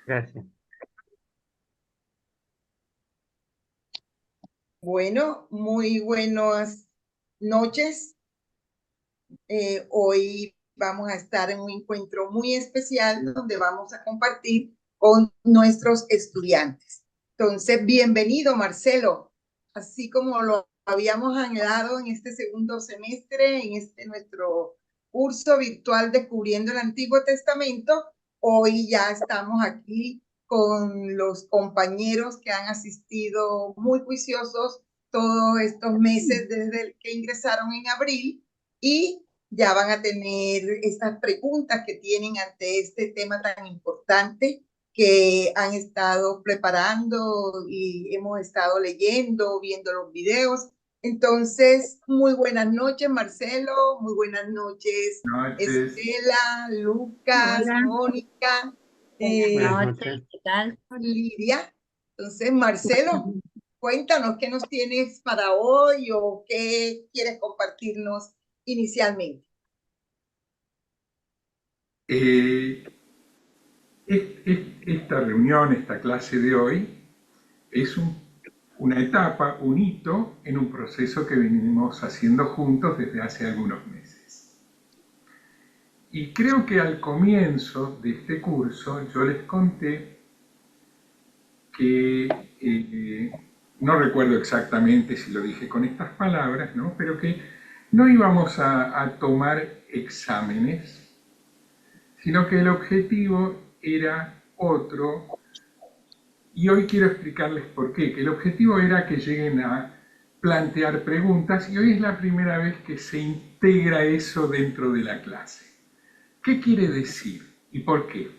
Gracias. Bueno, muy buenas noches. Hoy vamos a estar en un encuentro muy especial donde vamos a compartir con nuestros estudiantes. Entonces, bienvenido, Marcelo. Así como lo habíamos anhelado en este segundo semestre, en este nuestro curso virtual Descubriendo el Antiguo Testamento, hoy ya estamos aquí con los compañeros que han asistido muy juiciosos todos estos meses desde que ingresaron en abril y ya van a tener estas preguntas que tienen ante este tema tan importante que han estado preparando y hemos estado leyendo, viendo los videos. Entonces, muy buenas noches, Marcelo, muy buenas noches, Noches. Estela, Lucas, Hola. Mónica, Buenas Noches, noches. ¿qué tal? Lidia. Entonces, Marcelo, cuéntanos qué nos tienes para hoy o qué quieres compartirnos inicialmente. Esta reunión, esta clase de hoy, es una etapa, un hito en un proceso que venimos haciendo juntos desde hace algunos meses. Y creo que al comienzo de este curso yo les conté que, no recuerdo exactamente si lo dije con estas palabras, ¿no? Pero que no íbamos a tomar exámenes, sino que el objetivo era otro, y hoy quiero explicarles por qué, que el objetivo era que lleguen a plantear preguntas, y hoy es la primera vez que se integra eso dentro de la clase. ¿Qué quiere decir y por qué?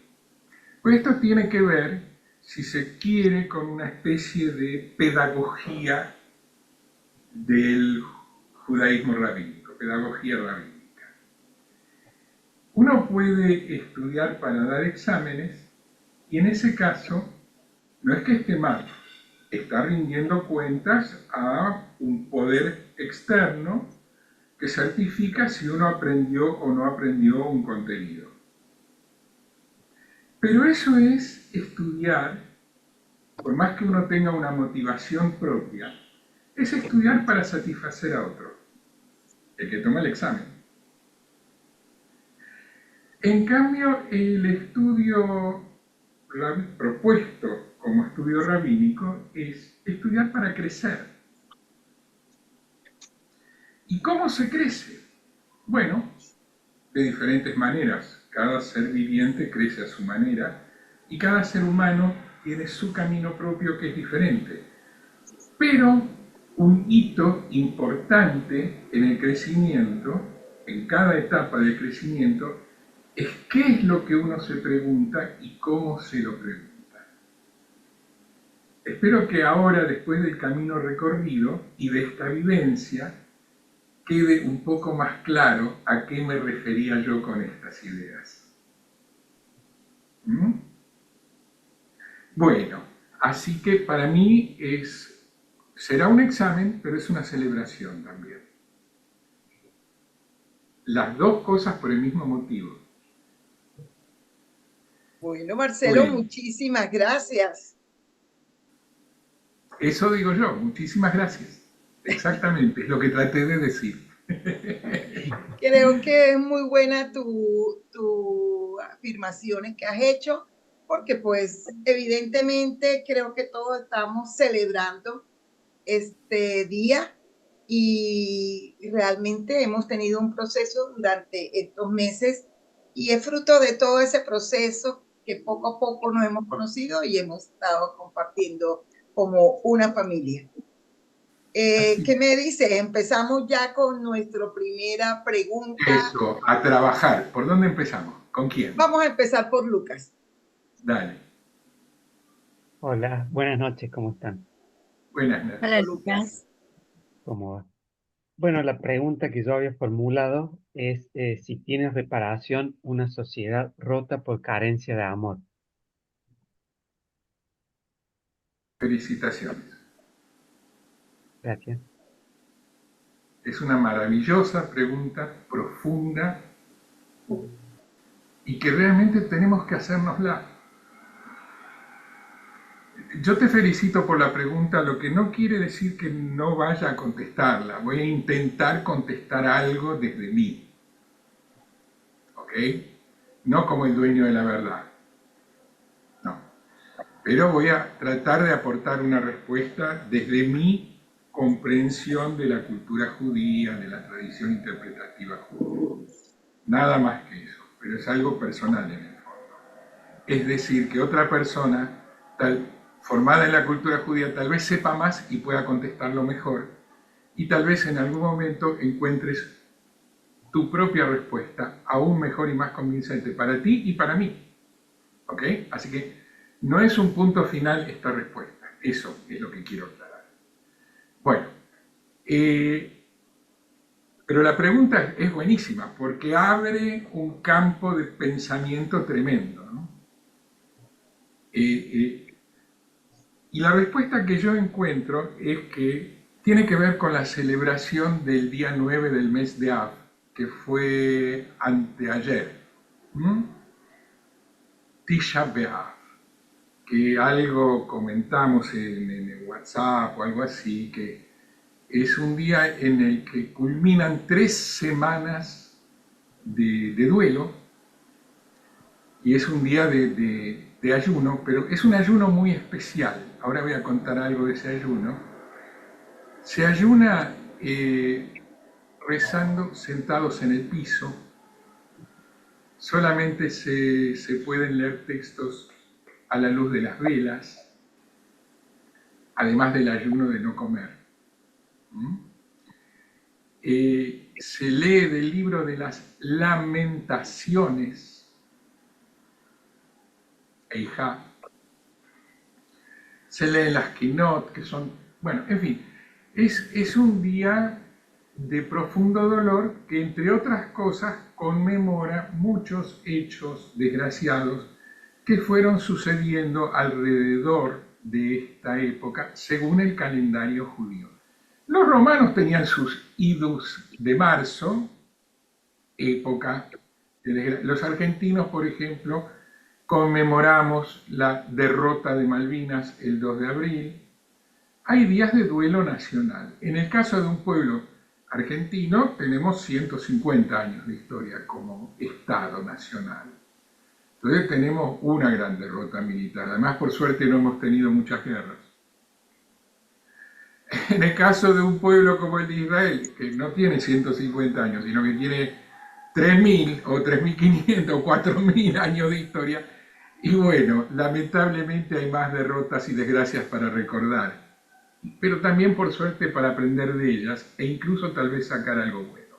Pues esto tiene que ver, si se quiere, con una especie de pedagogía del judaísmo rabínico, pedagogía rabínica. Uno puede estudiar para dar exámenes y en ese caso no es que esté mal, está rindiendo cuentas a un poder externo que certifica si uno aprendió o no aprendió un contenido. Pero eso es estudiar, por más que uno tenga una motivación propia, es estudiar para satisfacer a otro, el que toma el examen. En cambio, el estudio propuesto como estudio rabínico es estudiar para crecer. ¿Y cómo se crece? Bueno, de diferentes maneras. Cada ser viviente crece a su manera y cada ser humano tiene su camino propio que es diferente. Pero un hito importante en el crecimiento, en cada etapa del crecimiento, es qué es lo que uno se pregunta y cómo se lo pregunta. Espero que ahora, después del camino recorrido y de esta vivencia, quede un poco más claro a qué me refería yo con estas ideas. ¿Mm? Bueno, así que para mí será un examen, pero es una celebración también. Las dos cosas por el mismo motivo. Bueno, Marcelo, Bueno. muchísimas gracias. Eso digo yo, muchísimas gracias. Exactamente, es lo que traté de decir. Creo que es muy buena tu afirmaciones que has hecho, porque pues evidentemente creo que todos estamos celebrando este día y realmente hemos tenido un proceso durante estos meses y es fruto de todo ese proceso que poco a poco nos hemos conocido y hemos estado compartiendo como una familia. ¿Qué me dice? Empezamos ya con nuestra primera pregunta. Eso, a trabajar. ¿Por dónde empezamos? ¿Con quién? Vamos a empezar por Lucas. Dale. Hola, buenas noches, ¿cómo están? Buenas noches. Hola, Lucas. ¿Cómo va? Bueno, la pregunta que yo había formulado es si tiene reparación una sociedad rota por carencia de amor. Felicitaciones. Gracias. Es una maravillosa pregunta, profunda, y que realmente tenemos que hacérnosla. Yo te felicito por la pregunta, lo que no quiere decir que no vaya a contestarla. Voy a intentar contestar algo desde mí, ¿ok? No como el dueño de la verdad, no. Pero voy a tratar de aportar una respuesta desde mi comprensión de la cultura judía, de la tradición interpretativa judía. Nada más que eso, pero es algo personal en el fondo. Es decir, que otra persona formada en la cultura judía tal vez sepa más y pueda contestarlo mejor, y tal vez en algún momento encuentres tu propia respuesta aún mejor y más convincente para ti y para mí. ¿Ok? Así que no es un punto final esta respuesta. Eso es lo que quiero aclarar. Bueno, pero la pregunta es buenísima porque abre un campo de pensamiento tremendo, ¿no? Y la respuesta que yo encuentro es que tiene que ver con la celebración del día 9 del mes de Av, que fue anteayer. Tisha B'Av, que algo comentamos en WhatsApp o algo así, que es un día en el que culminan 3 semanas de duelo, y es un día de ayuno, pero es un ayuno muy especial. Ahora voy a contar algo de ese ayuno. Se ayuna rezando sentados en el piso. Solamente se pueden leer textos a la luz de las velas, además del ayuno de no comer. Se lee del libro de las Lamentaciones, Eijá. Se leen las Kinot, que son, bueno, en fin, es un día de profundo dolor que, entre otras cosas, conmemora muchos hechos desgraciados que fueron sucediendo alrededor de esta época según el calendario judío. Los romanos tenían sus idus de marzo, época de los argentinos, por ejemplo, conmemoramos la derrota de Malvinas el 2 de abril. Hay días de duelo nacional. En el caso de un pueblo argentino tenemos 150 años de historia como Estado nacional. Entonces tenemos una gran derrota militar. Además, por suerte, no hemos tenido muchas guerras. En el caso de un pueblo como el de Israel, que no tiene 150 años, sino que tiene 3.000 o 3.500 o 4.000 años de historia, y bueno, lamentablemente hay más derrotas y desgracias para recordar, pero también por suerte para aprender de ellas e incluso tal vez sacar algo bueno.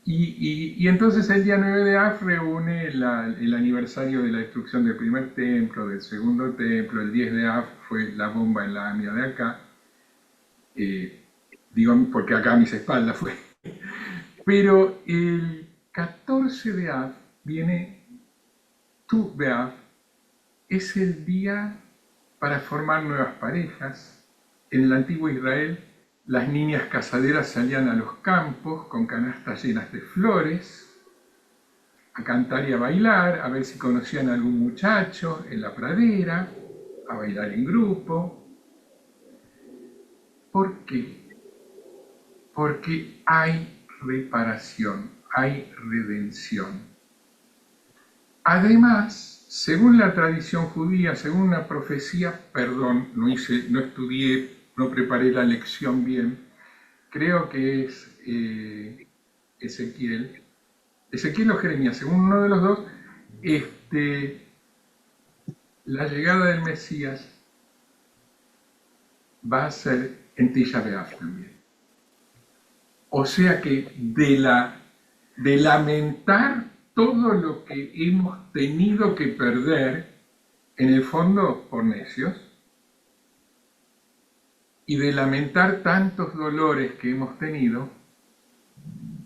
Y entonces el día 9 de Av reúne el aniversario de la destrucción del primer templo, del segundo templo. El 10 de Av fue la bomba en la AMIA de acá, digo porque acá a mis espaldas fue. Pero el 14 de Av viene Tu B'Av, es el día para formar nuevas parejas. En el antiguo Israel, las niñas casaderas salían a los campos con canastas llenas de flores, a cantar y a bailar, a ver si conocían a algún muchacho en la pradera, a bailar en grupo. ¿Por qué? Porque hay reparación, hay redención. Además, según la tradición judía, según una profecía, perdón, no estudié, no preparé la lección bien, creo que es Ezequiel o Jeremías, según uno de los dos, la llegada del Mesías va a ser en Tisha B'Av también. O sea que de lamentar todo lo que hemos tenido que perder, en el fondo por necios, y de lamentar tantos dolores que hemos tenido,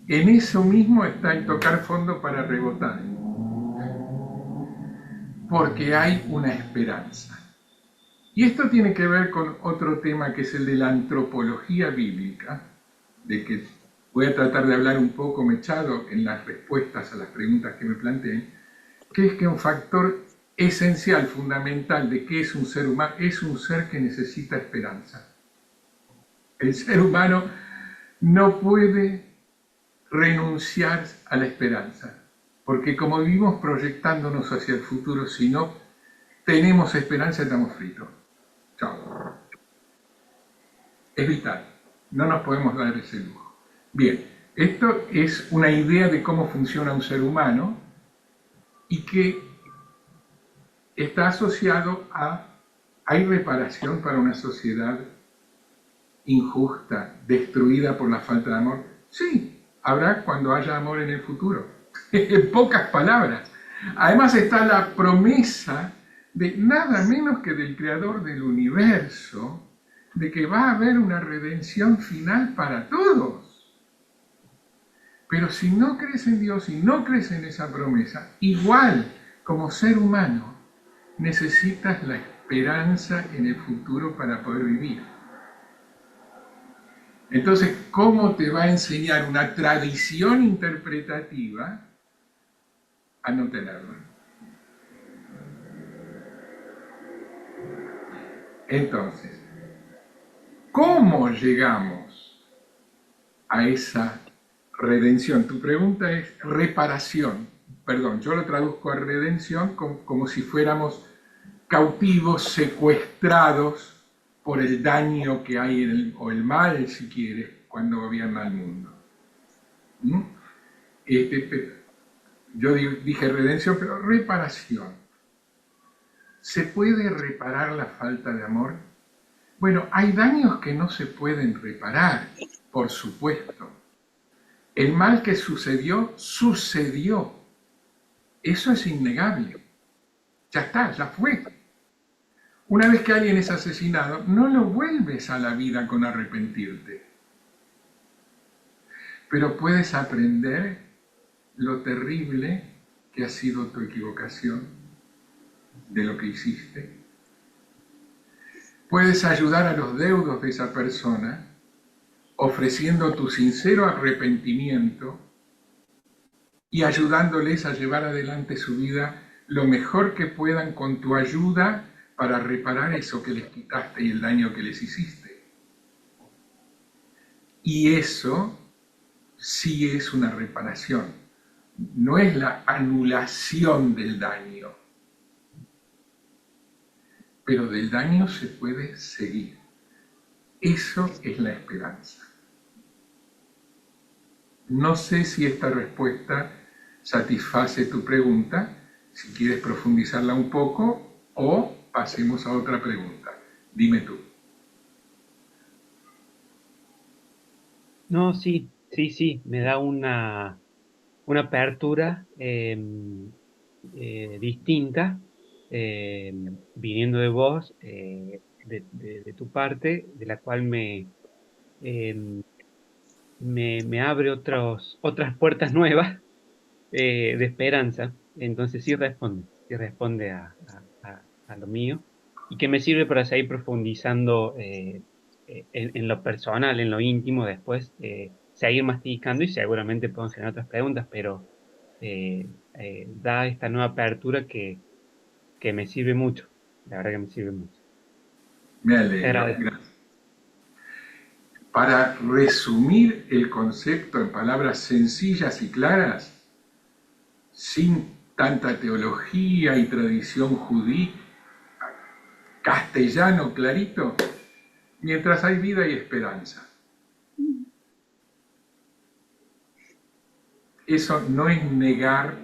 en eso mismo está el tocar fondo para rebotar. Porque hay una esperanza. Y esto tiene que ver con otro tema que es el de la antropología bíblica, de que voy a tratar de hablar un poco mechado en las respuestas a las preguntas que me planteé, que es que un factor esencial, fundamental de qué es un ser humano, es un ser que necesita esperanza. El ser humano no puede renunciar a la esperanza, porque como vivimos proyectándonos hacia el futuro, si no tenemos esperanza estamos fritos. Chao. Es vital, no nos podemos dar ese lujo. Bien, esto es una idea de cómo funciona un ser humano y que está asociado a ¿hay reparación para una sociedad injusta, destruida por la falta de amor? Sí, habrá cuando haya amor en el futuro. En pocas palabras. Además está la promesa de nada menos que del creador del universo, de que va a haber una redención final para todos. Pero si no crees en Dios y no crees en esa promesa, igual como ser humano, necesitas la esperanza en el futuro para poder vivir. Entonces, ¿cómo te va a enseñar una tradición interpretativa a no tenerla? Entonces, ¿cómo llegamos a esa redención? Tu pregunta es reparación. Perdón, yo lo traduzco a redención como si fuéramos cautivos, secuestrados por el daño que hay o el mal, si quieres, cuando gobierna el mundo. Yo dije redención, pero reparación. ¿Se puede reparar la falta de amor? Bueno, hay daños que no se pueden reparar, por supuesto. El mal que sucedió, sucedió. Eso es innegable. Ya está, ya fue. Una vez que alguien es asesinado, no lo vuelves a la vida con arrepentirte. Pero puedes aprender lo terrible que ha sido tu equivocación, de lo que hiciste. Puedes ayudar a los deudos de esa persona ofreciendo tu sincero arrepentimiento y ayudándoles a llevar adelante su vida lo mejor que puedan con tu ayuda para reparar eso que les quitaste y el daño que les hiciste. Y eso sí es una reparación, no es la anulación del daño, pero del daño se puede seguir. Eso es la esperanza. No sé si esta respuesta satisface tu pregunta, si quieres profundizarla un poco o pasemos a otra pregunta. Dime tú. No, sí, sí, sí, me da una apertura distinta, viniendo de vos, de tu parte, de la cual em, me abre otras puertas nuevas de esperanza. Entonces sí responde a lo mío, y que me sirve para seguir profundizando en lo personal, en lo íntimo, después seguir masticando y seguramente puedo generar otras preguntas, pero da esta nueva apertura que me sirve mucho, la verdad que me sirve mucho. Me Te alegro, agradezco. gracias. Para resumir el concepto en palabras sencillas y claras, sin tanta teología y tradición judía, castellano clarito, mientras hay vida y esperanza. Eso no es negar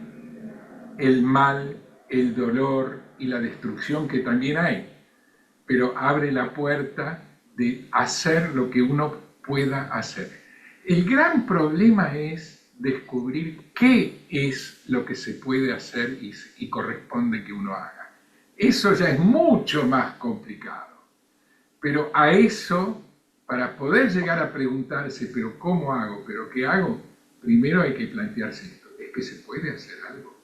el mal, el dolor y la destrucción que también hay, pero abre la puerta de hacer lo que uno pueda hacer. El gran problema es descubrir qué es lo que se puede hacer y corresponde que uno haga. Eso ya es mucho más complicado. Pero a eso, para poder llegar a preguntarse, pero ¿cómo hago? ¿Pero qué hago? Primero hay que plantearse esto. ¿Es que se puede hacer algo?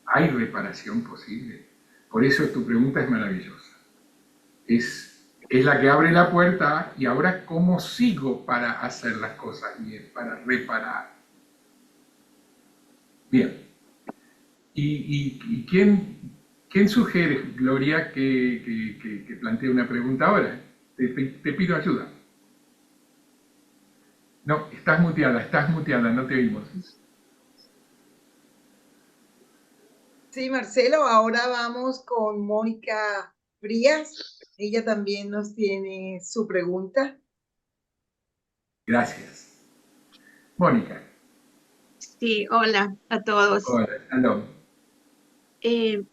¿Hay reparación posible? Por eso tu pregunta es maravillosa. Es la que abre la puerta y ahora ¿cómo sigo para hacer las cosas bien, para reparar? Bien. ¿Y quién ¿Quién sugiere, Gloria, que plantee una pregunta ahora? Te pido ayuda. No, estás muteada, no te oímos. Sí, Marcelo, ahora vamos con Mónica Frías. Ella también nos tiene su pregunta. Gracias. Mónica. Sí, hola a todos. Hola, aló. Eh,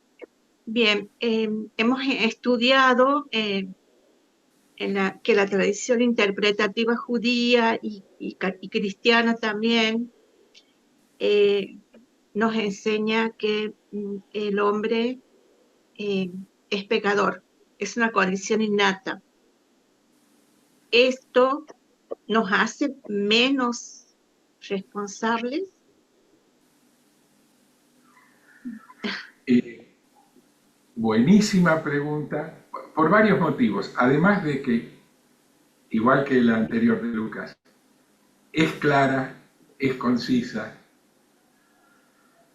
Bien, hemos estudiado que la tradición interpretativa judía y cristiana también eh, nos enseña que el hombre eh, es pecador, es una condición innata. Esto nos hace menos responsables. Buenísima pregunta, por varios motivos. Además de que, igual que la anterior de Lucas, es clara, es concisa.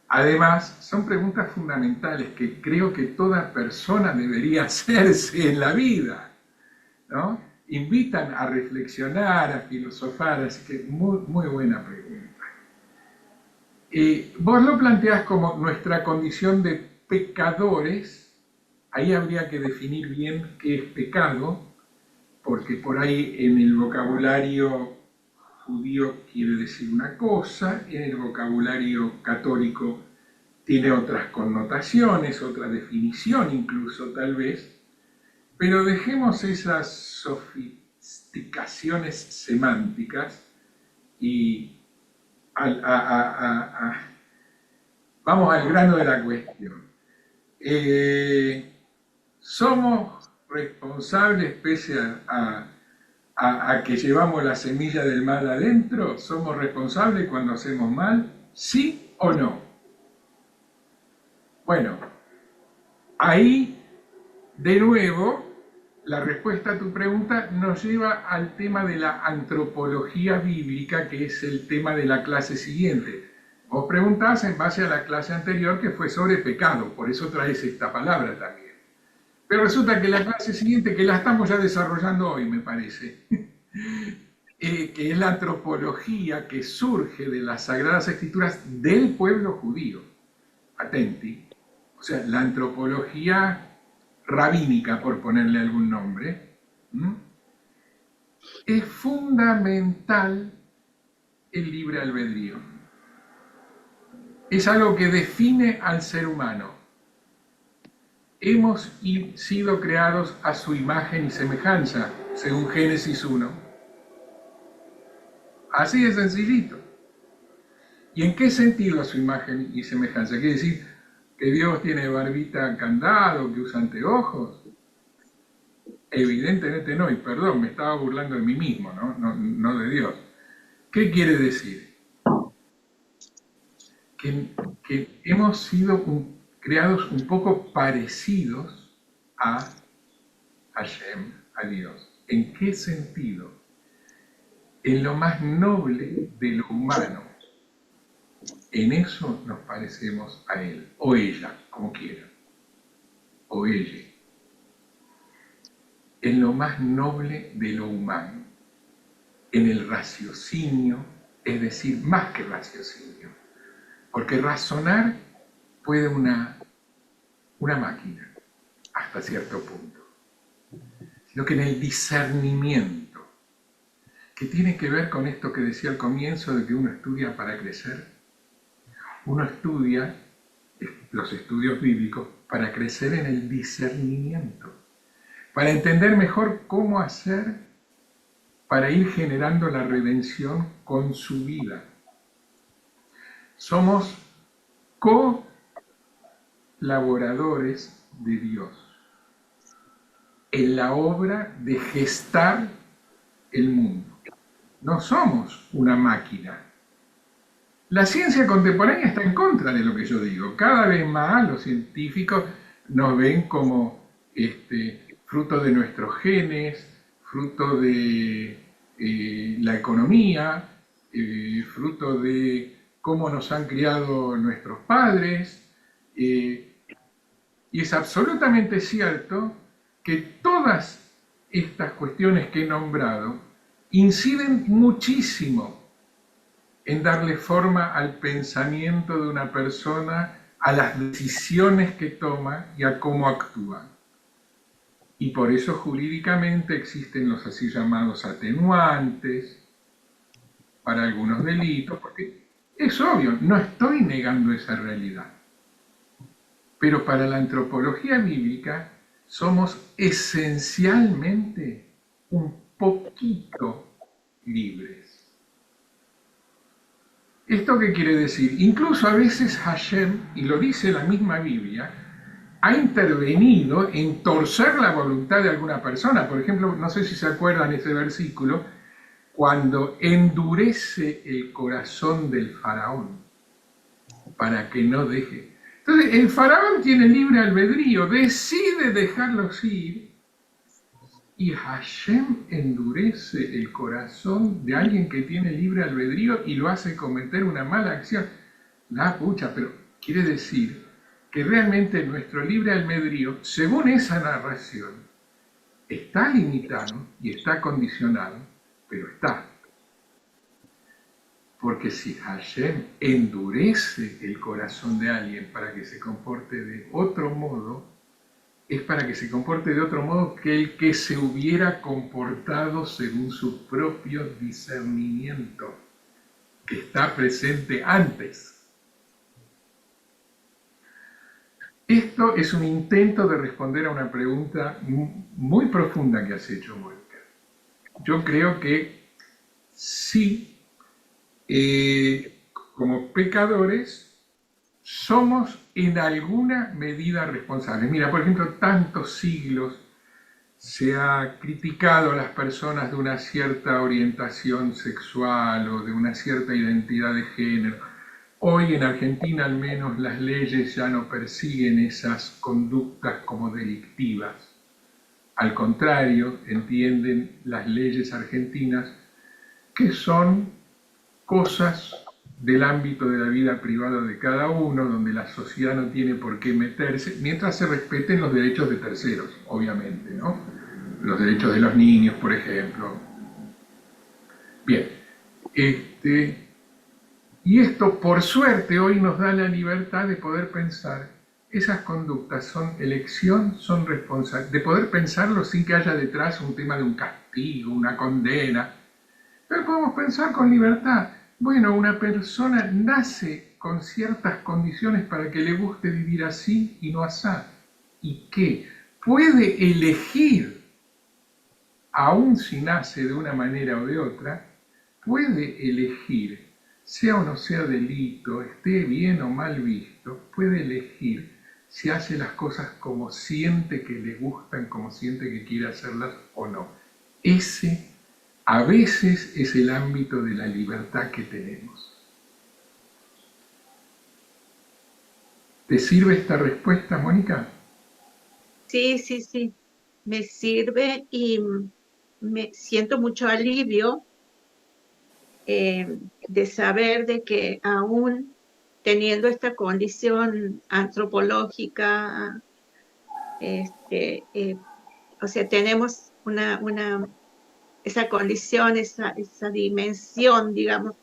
Además, son preguntas fundamentales que creo que toda persona debería hacerse en la vida, ¿no? Invitan a reflexionar, a filosofar, así que muy, muy buena pregunta. Vos lo planteás como nuestra condición de pecadores. Ahí habría que definir bien qué es pecado, porque por ahí en el vocabulario judío quiere decir una cosa, en el vocabulario católico tiene otras connotaciones, otra definición incluso tal vez, pero dejemos esas sofisticaciones semánticas y vamos al grano de la cuestión. ¿Somos responsables pese a que llevamos la semilla del mal adentro? ¿Somos responsables cuando hacemos mal? ¿Sí o no? Bueno, ahí de nuevo la respuesta a tu pregunta nos lleva al tema de la antropología bíblica, que es el tema de la clase siguiente. Vos preguntás en base a la clase anterior que fue sobre pecado, por eso traes esta palabra también. Pero resulta que la clase siguiente, que la estamos ya desarrollando hoy, me parece, que es la antropología que surge de las Sagradas Escrituras del pueblo judío. Atenti. O sea, la antropología rabínica, por ponerle algún nombre, es fundamental el libre albedrío. Es algo que define al ser humano. Hemos sido creados a su imagen y semejanza, según Génesis 1. Así de sencillito. ¿Y en qué sentido a su imagen y semejanza? ¿Quiere decir que Dios tiene barbita candado, que usa anteojos? Evidentemente no, y perdón, me estaba burlando de mí mismo, no de Dios. ¿Qué quiere decir? Que hemos sido creados un poco parecidos a Hashem, a Dios. ¿En qué sentido? En lo más noble de lo humano. En eso nos parecemos a él, o ella, como quiera, o ella. En lo más noble de lo humano, en el raciocinio, es decir, más que raciocinio, porque razonar puede una máquina, hasta cierto punto, sino que en el discernimiento, que tiene que ver con esto que decía al comienzo de que uno estudia para crecer. Uno estudia los estudios bíblicos para crecer en el discernimiento, para entender mejor cómo hacer para ir generando la redención con su vida. Somos colaboradores de Dios en la obra de gestar el mundo. No somos una máquina. La ciencia contemporánea está en contra de lo que yo digo. Cada vez más los científicos nos ven como fruto de nuestros genes, fruto de la economía, fruto de cómo nos han criado nuestros padres. Y es absolutamente cierto que todas estas cuestiones que he nombrado inciden muchísimo en darle forma al pensamiento de una persona, a las decisiones que toma y a cómo actúa. Y por eso jurídicamente existen los así llamados atenuantes para algunos delitos, porque es obvio, no estoy negando esa realidad. Pero para la antropología bíblica somos esencialmente un poquito libres. ¿Esto qué quiere decir? Incluso a veces Hashem, y lo dice la misma Biblia, ha intervenido en torcer la voluntad de alguna persona. Por ejemplo, no sé si se acuerdan ese versículo, cuando endurece el corazón del faraón para que no deje. Entonces, el faraón tiene libre albedrío, decide dejarlos ir, y Hashem endurece el corazón de alguien que tiene libre albedrío y lo hace cometer una mala acción. La pucha, pero quiere decir que realmente nuestro libre albedrío, según esa narración, está limitado y está condicionado, pero está. Porque si Hashem endurece el corazón de alguien para que se comporte de otro modo, es para que se comporte de otro modo que el que se hubiera comportado según su propio discernimiento, que está presente antes. Esto es un intento de responder a una pregunta muy profunda que has hecho, Mónica. Yo creo que sí, como pecadores, somos en alguna medida responsables. Mira, por ejemplo, tantos siglos se ha criticado a las personas de una cierta orientación sexual o de una cierta identidad de género. Hoy en Argentina al menos las leyes ya no persiguen esas conductas como delictivas. Al contrario, entienden las leyes argentinas que son cosas del ámbito de la vida privada de cada uno, donde la sociedad no tiene por qué meterse, mientras se respeten los derechos de terceros, obviamente, ¿no? Los derechos de los niños, por ejemplo. Bien, y esto, por suerte, hoy nos da la libertad de poder pensar. Esas conductas son elección, son responsabilidad, de poder pensarlo sin que haya detrás un tema de un castigo, una condena. Pero podemos pensar con libertad. Bueno, una persona nace con ciertas condiciones para que le guste vivir así y no asá. ¿Y qué? Puede elegir, aun si nace de una manera o de otra, puede elegir, sea o no sea delito, esté bien o mal visto, puede elegir si hace las cosas como siente que le gustan, como siente que quiere hacerlas o no. Ese a veces es el ámbito de la libertad que tenemos. ¿Te sirve esta respuesta, Mónica? Sí, sí, sí, me sirve y me siento mucho alivio de saber de que aún teniendo esta condición antropológica, o sea, tenemos esa condición, esa dimensión, digamos,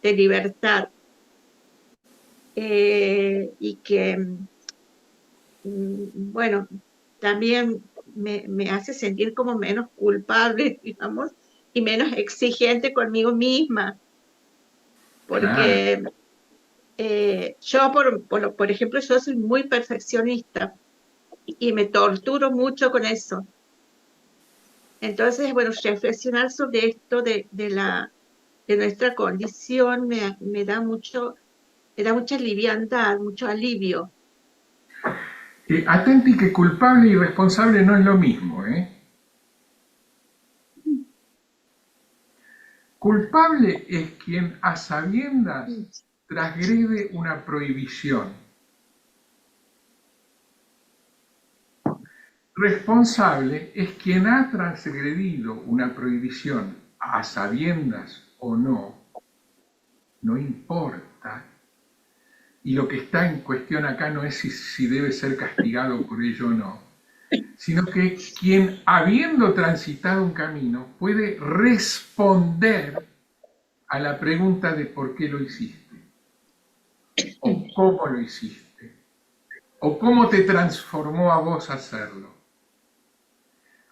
de libertad, y que, bueno, también me hace sentir como menos culpable, digamos, y menos exigente conmigo misma, Claro. porque yo, por ejemplo, yo soy muy perfeccionista y me torturo mucho con eso. Entonces, bueno, reflexionar sobre esto de nuestra condición me da mucha liviandad, mucho alivio. Atenti que culpable y responsable no es lo mismo, ¿eh? Culpable es quien a sabiendas transgrede una prohibición. Responsable es quien ha transgredido una prohibición a sabiendas o no, no importa, y lo que está en cuestión acá no es si debe ser castigado por ello o no, sino que quien, habiendo transitado un camino, puede responder a la pregunta de por qué lo hiciste, o cómo lo hiciste, o cómo te transformó a vos hacerlo.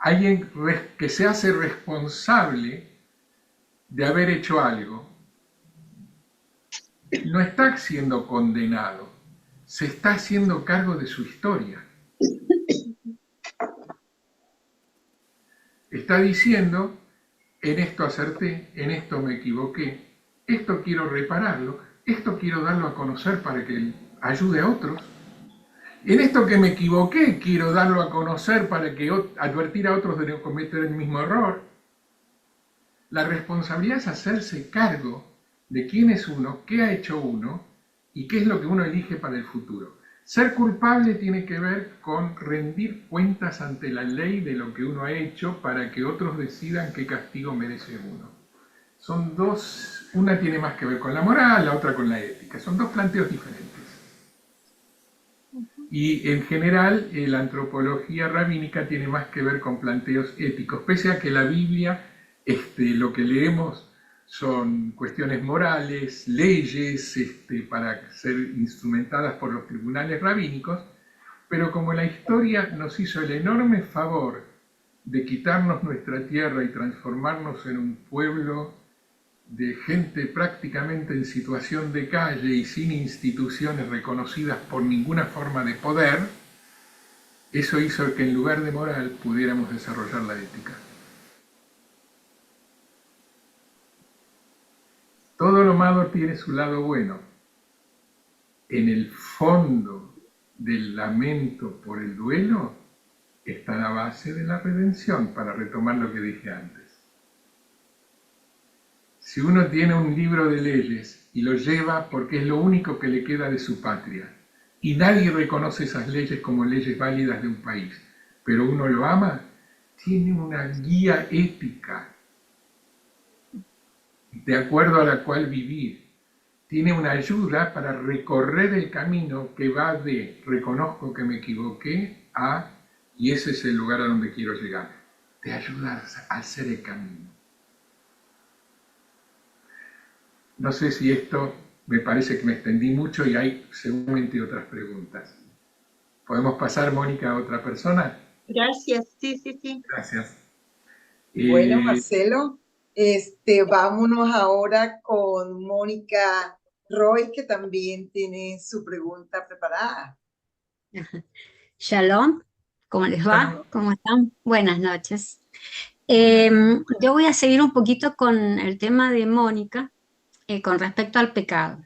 Alguien que se hace responsable de haber hecho algo, no está siendo condenado, se está haciendo cargo de su historia. Está diciendo, en esto acerté, en esto me equivoqué, esto quiero repararlo, esto quiero darlo a conocer para que ayude a otros. En esto que me equivoqué, quiero darlo a conocer para que advertir a otros de no cometer el mismo error. La responsabilidad es hacerse cargo de quién es uno, qué ha hecho uno y qué es lo que uno elige para el futuro. Ser culpable tiene que ver con rendir cuentas ante la ley de lo que uno ha hecho para que otros decidan qué castigo merece uno. Son dos, una tiene más que ver con la moral, la otra con la ética. Son dos planteos diferentes. Y en general la antropología rabínica tiene más que ver con planteos éticos, pese a que la Biblia, lo que leemos son cuestiones morales, leyes para ser instrumentadas por los tribunales rabínicos, pero como la historia nos hizo el enorme favor de quitarnos nuestra tierra y transformarnos en un pueblo de gente prácticamente en situación de calle y sin instituciones reconocidas por ninguna forma de poder, eso hizo que en lugar de moral pudiéramos desarrollar la ética. Todo lo malo tiene su lado bueno. En el fondo del lamento por el duelo está la base de la redención, para retomar lo que dije antes. Si uno tiene un libro de leyes y lo lleva porque es lo único que le queda de su patria, y nadie reconoce esas leyes como leyes válidas de un país, pero uno lo ama, tiene una guía ética de acuerdo a la cual vivir. Tiene una ayuda para recorrer el camino que va de reconozco que me equivoqué a y ese es el lugar a donde quiero llegar. Te ayuda a hacer el camino. No sé si esto, me parece que me extendí mucho y hay seguramente otras preguntas. ¿Podemos pasar, Mónica, a otra persona? Gracias, sí, sí, sí. Gracias. Bueno, Marcelo, vámonos ahora con Mónica Roy, que también tiene su pregunta preparada. Shalom, ¿cómo les va? Shalom. ¿Cómo están? Buenas noches. Yo voy a seguir un poquito con el tema de Mónica con respecto al pecado.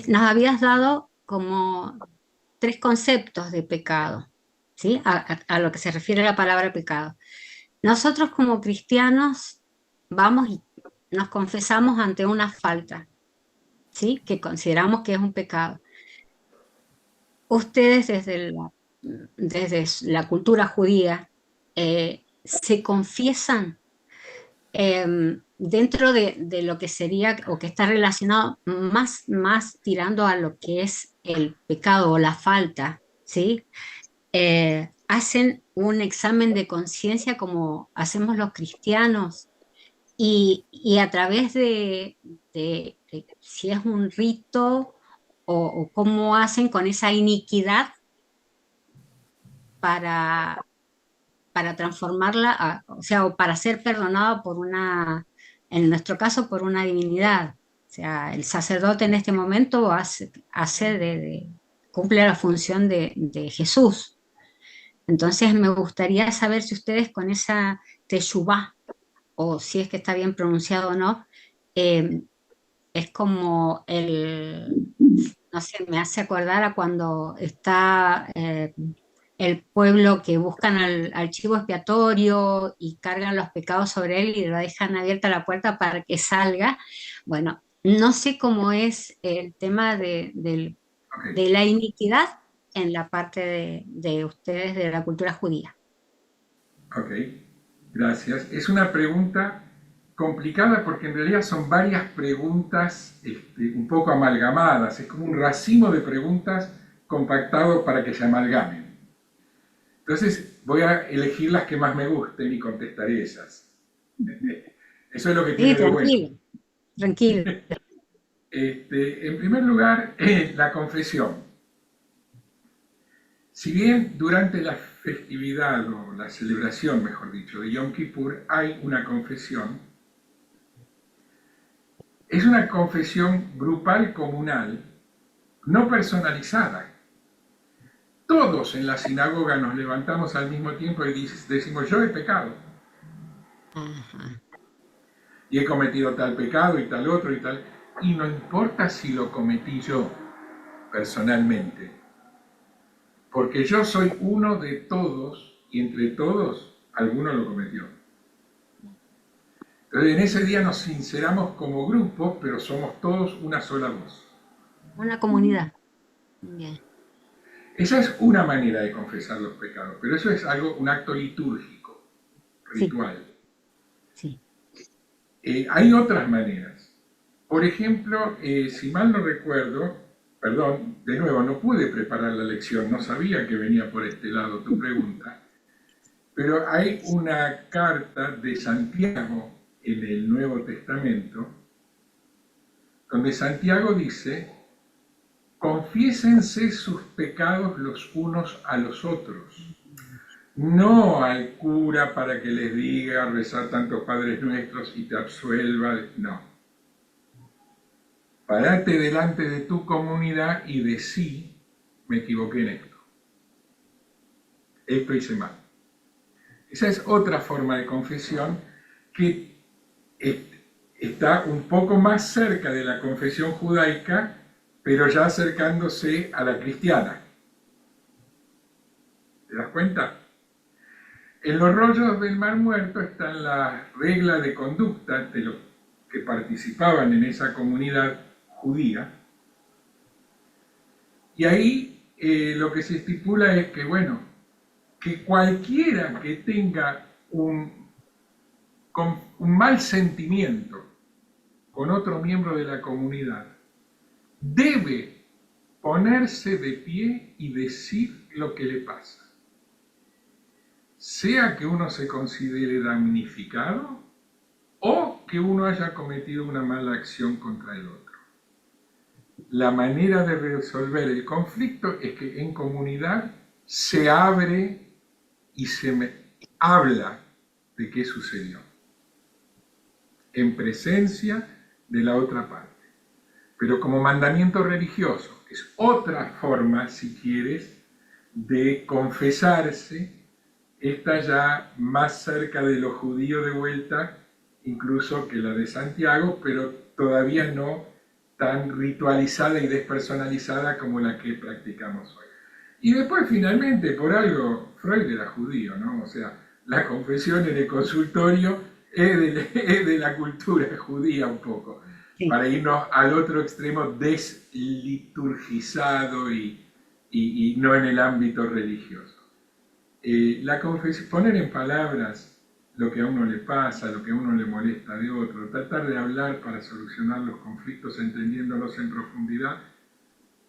Nos habías dado como 3 conceptos de pecado, ¿sí? A lo que se refiere a la palabra pecado. Nosotros como cristianos vamos y nos confesamos ante una falta, ¿sí? Que consideramos que es un pecado. Ustedes desde la cultura judía se confiesan dentro de lo que sería o que está relacionado más tirando a lo que es el pecado o la falta, ¿sí? Hacen un examen de conciencia como hacemos los cristianos y a través de si es un rito o cómo hacen con esa iniquidad para, para transformarla, o sea, o para ser perdonado por en nuestro caso, por una divinidad. O sea, el sacerdote en este momento cumple la función de Jesús. Entonces me gustaría saber si ustedes con esa teshuvá, o si es que está bien pronunciado o no, eh, es como no sé, me hace acordar a cuando está el pueblo que buscan al chivo expiatorio y cargan los pecados sobre él y le dejan abierta la puerta para que salga. Bueno, no sé cómo es el tema de la iniquidad en la parte de ustedes de la cultura judía. Ok, gracias. Es una pregunta complicada porque en realidad son varias preguntas un poco amalgamadas, es como un racimo de preguntas compactado para que se amalgamen. Entonces voy a elegir las que más me gusten y contestaré esas. Eso es lo que tiene Sí, de bueno. tranquilo, tranquilo. En primer lugar, la confesión. Si bien durante la festividad o la celebración, mejor dicho, de Yom Kippur hay una confesión, es una confesión grupal comunal, no personalizada. Todos en la sinagoga nos levantamos al mismo tiempo y decimos, yo he pecado. Ajá. Y he cometido tal pecado y tal otro y tal. Y no importa si lo cometí yo personalmente, porque yo soy uno de todos y entre todos alguno lo cometió. Entonces en ese día nos sinceramos como grupo, pero somos todos una sola voz. Una comunidad. Bien. Esa es una manera de confesar los pecados, pero eso es algo, un acto litúrgico, Sí, ritual. sí. Hay otras maneras. Por ejemplo, si mal no recuerdo, perdón, de nuevo, no pude preparar la lección, no sabía que venía por este lado tu pregunta, pero hay una carta de Santiago en el Nuevo Testamento, donde Santiago dice, confiésense sus pecados los unos a los otros, no al cura para que les diga rezar tantos Padres Nuestros y te absuelva, no. Parate delante de tu comunidad y decí, me equivoqué en esto. Esto hice mal. Esa es otra forma de confesión que está un poco más cerca de la confesión judaica, pero ya acercándose a la cristiana. ¿Te das cuenta? En los rollos del Mar Muerto están las reglas de conducta de los que participaban en esa comunidad judía. Y ahí lo que se estipula es que, bueno, que cualquiera que tenga un mal sentimiento con otro miembro de la comunidad debe ponerse de pie y decir lo que le pasa. Sea que uno se considere damnificado o que uno haya cometido una mala acción contra el otro. La manera de resolver el conflicto es que en comunidad se abre y habla de qué sucedió, en presencia de la otra parte. Pero como mandamiento religioso, es otra forma, si quieres, de confesarse, está ya más cerca de lo judío de vuelta, incluso que la de Santiago, pero todavía no tan ritualizada y despersonalizada como la que practicamos hoy. Y después, finalmente, por algo, Freud era judío, ¿no? O sea, la confesión en el consultorio es de la cultura judía un poco, Sí. para irnos al otro extremo desliturgizado y no en el ámbito religioso. La confesión, poner en palabras lo que a uno le pasa, lo que a uno le molesta de otro, tratar de hablar para solucionar los conflictos entendiéndolos en profundidad,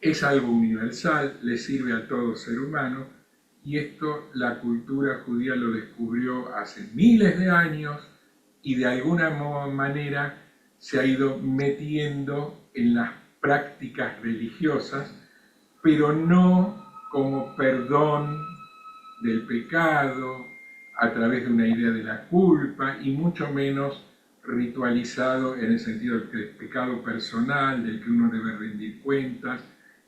es algo universal, le sirve a todo ser humano, y esto la cultura judía lo descubrió hace miles de años y de alguna manera se ha ido metiendo en las prácticas religiosas, pero no como perdón del pecado, a través de una idea de la culpa, y mucho menos ritualizado en el sentido del pecado personal, del que uno debe rendir cuentas,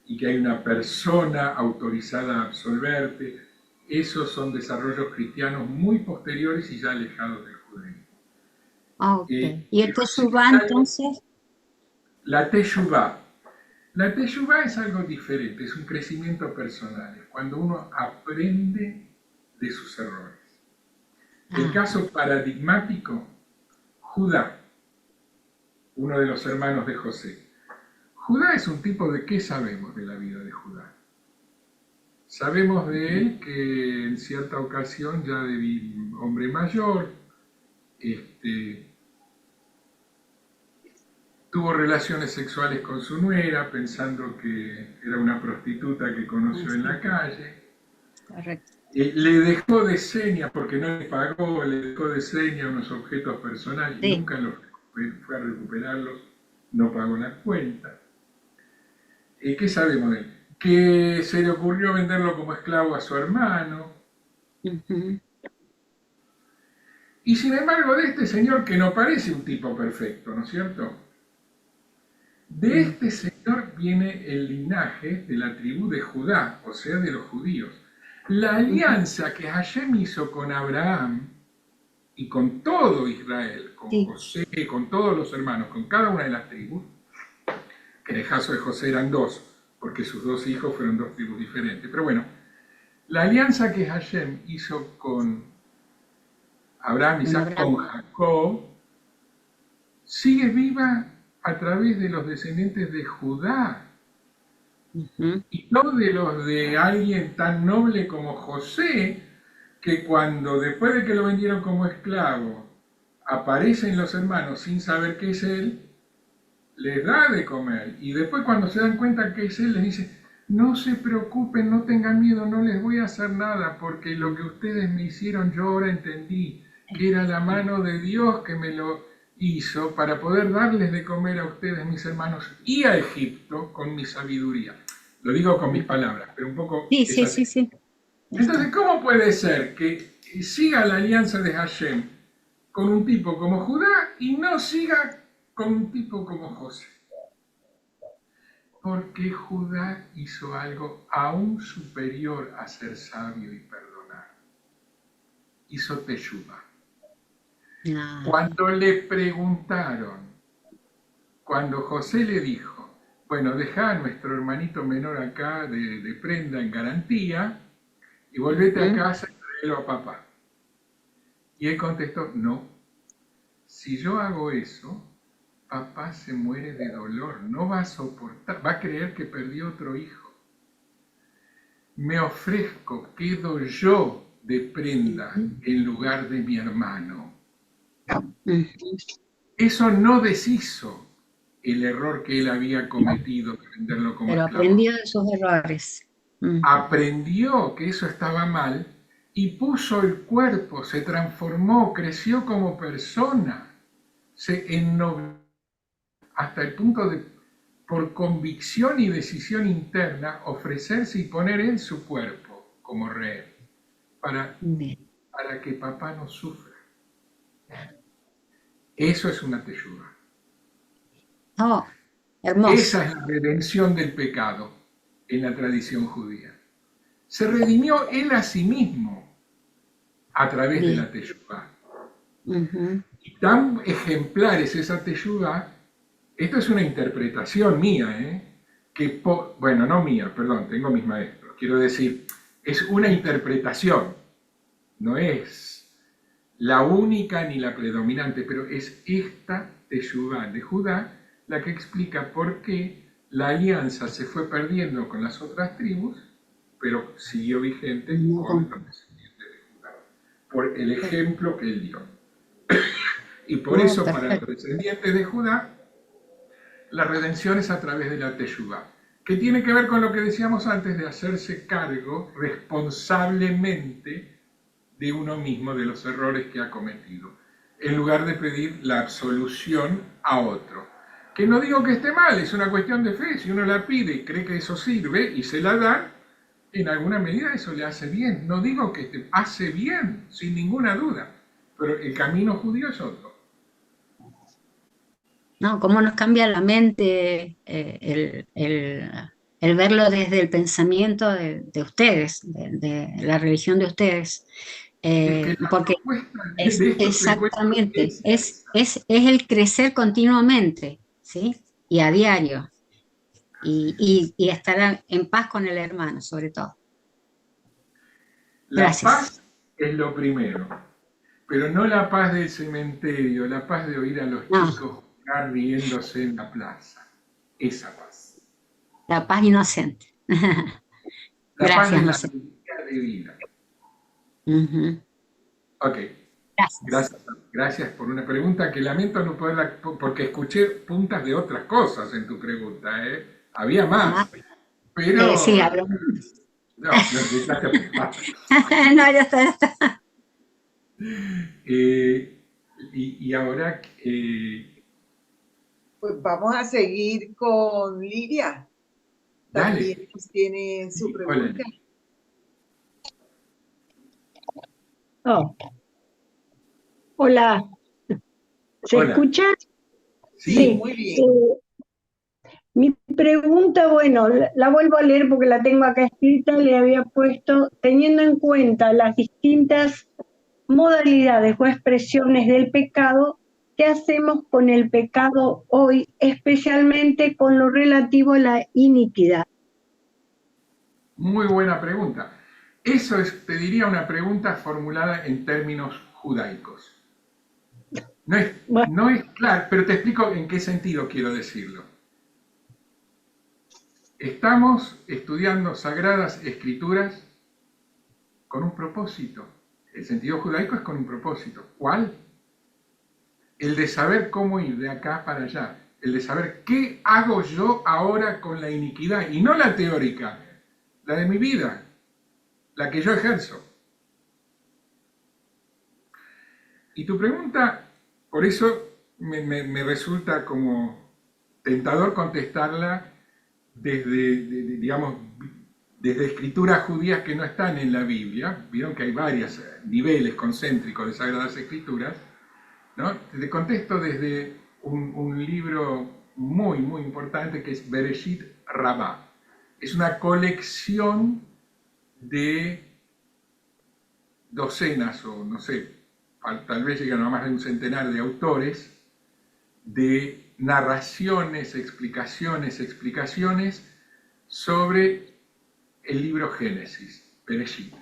y que hay una persona autorizada a absolverte. Esos son desarrollos cristianos muy posteriores y ya alejados del judaísmo. Ok. ¿Y el Pero sí Teshuvá es algo, entonces? la teshuvá. La teshuvá es algo diferente, es un crecimiento personal, es cuando uno aprende de sus errores. El caso paradigmático, Judá, uno de los hermanos de José. Judá es un tipo de qué sabemos de la vida de Judá. Sabemos de él que en cierta ocasión, ya de hombre mayor, tuvo relaciones sexuales con su nuera pensando que era una prostituta que conoció en la calle. Correcto. Le dejó de seña, porque no le pagó, le dejó de seña unos objetos personales y Sí. nunca los fue a recuperarlos, no pagó las cuentas. ¿Qué sabemos de él? Que se le ocurrió venderlo como esclavo a su hermano. Ujú. Y sin embargo, de este señor, que no parece un tipo perfecto, ¿no es cierto? De este señor viene el linaje de la tribu de Judá, o sea, de los judíos. La alianza que Hashem hizo con Abraham y con todo Israel, con Sí. José, con todos los hermanos, con cada una de las tribus, que en el caso de José eran dos, porque sus dos hijos fueron dos tribus diferentes. Pero bueno, la alianza que Hashem hizo con Abraham, Isaac, con Jacob, sigue viva a través de los descendientes de Judá. Ujú. Y no de los de alguien tan noble como José, que cuando después de que lo vendieron como esclavo, aparecen los hermanos sin saber qué es él, les da de comer. Y después cuando se dan cuenta que es él, les dice, no se preocupen, no tengan miedo, no les voy a hacer nada, porque lo que ustedes me hicieron yo ahora entendí, que era la mano de Dios que me lo hizo para poder darles de comer a ustedes, mis hermanos, y a Egipto con mi sabiduría. Lo digo con mis palabras, pero un poco Sí, es sí, así. sí, sí. Entonces, ¿cómo puede ser que siga la alianza de Hashem con un tipo como Judá y no siga con un tipo como José? Porque Judá hizo algo aún superior a ser sabio y perdonar. Hizo teshuvá. Ah, Cuando le preguntaron, cuando José le dijo, bueno, deja a nuestro hermanito menor acá de prenda en garantía y volvete a casa y tráelo a papá. Y él contestó, no, si yo hago eso, papá se muere de dolor, no va a soportar, va a creer que perdió otro hijo. Me ofrezco, quedo yo de prenda en lugar de mi hermano. Eso no deshizo el error que él había cometido de venderlo como pero esclavo. aprendió de sus errores. Aprendió que eso estaba mal y puso el cuerpo, se transformó, creció como persona, se ennobleció hasta el punto de, por convicción y decisión interna, ofrecerse y poner en su cuerpo como rey para que papá no sufra. Eso es una teshuvá. Oh, hermoso. Esa es la redención del pecado en la tradición judía. Se redimió él a sí mismo a través de la teshuvá. Y tan ejemplar es esa teshuvá, esto es una interpretación mía, bueno, no mía, perdón, tengo mis maestros, quiero decir, es una interpretación, no es la única ni la predominante, pero es esta teshuvá de Judá la que explica por qué la alianza se fue perdiendo con las otras tribus, pero siguió vigente con los descendientes de Judá, por el ejemplo que él dio. Y por eso para los descendientes de Judá, la redención es a través de la teshuvá, que tiene que ver con lo que decíamos antes de hacerse cargo responsablemente de uno mismo, de los errores que ha cometido, en lugar de pedir la absolución a otro. Que no digo que esté mal, es una cuestión de fe. Si uno la pide y cree que eso sirve y se la da, en alguna medida eso le hace bien. No digo que te hace bien, sin ninguna duda, pero el camino judío es otro. No, cómo nos cambia la mente el verlo desde el pensamiento de ustedes, de la religión de ustedes. Porque es exactamente, es el crecer continuamente, ¿sí? Y a diario. Y estar en paz con el hermano, sobre todo. La Gracias. paz es lo primero, pero no la paz del cementerio, la paz de oír a los chicos jugar riéndose en la plaza. Esa paz. La paz inocente. La paz Gracias, de la Marcelo. alegría de vida. Uh-huh. Ok, Gracias. Gracias por una pregunta que lamento no poderla, porque escuché puntas de otras cosas en tu pregunta, ¿eh? Había Ah, más, pero sí, hablo. no, no necesitaste apuntar. No, ya está, ya está. Eh, y ahora, Pues vamos a seguir con Lidia. También dale. pues, tiene su Hola, pregunta. Oh, hola, ¿se hola. escucha? Sí, Sí, Sí. muy bien. Mi pregunta, bueno, la vuelvo a leer porque la tengo acá escrita, le había puesto, teniendo en cuenta las distintas modalidades o expresiones del pecado, ¿qué hacemos con el pecado hoy, especialmente con lo relativo a la iniquidad? muy buena pregunta. Eso es, te diría, una pregunta formulada en términos judaicos. Bueno, No es claro, pero te explico en qué sentido quiero decirlo. Estamos estudiando sagradas escrituras con un propósito. El sentido judaico es con un propósito. ¿Cuál? El de saber cómo ir de acá para allá. El de saber qué hago yo ahora con la iniquidad. Y no la teórica, la de mi vida, la que yo ejerzo. Y tu pregunta, por eso me resulta como tentador contestarla digamos, desde escrituras judías que no están en la Biblia. Vieron que hay varios niveles concéntricos de Sagradas Escrituras, ¿no? Te contesto desde un libro muy, muy importante que es Bereshit Rabbah. Es una colección de docenas o no sé, tal vez llegan a más de un centenar de autores, de narraciones, explicaciones sobre el libro Génesis, Bereshit.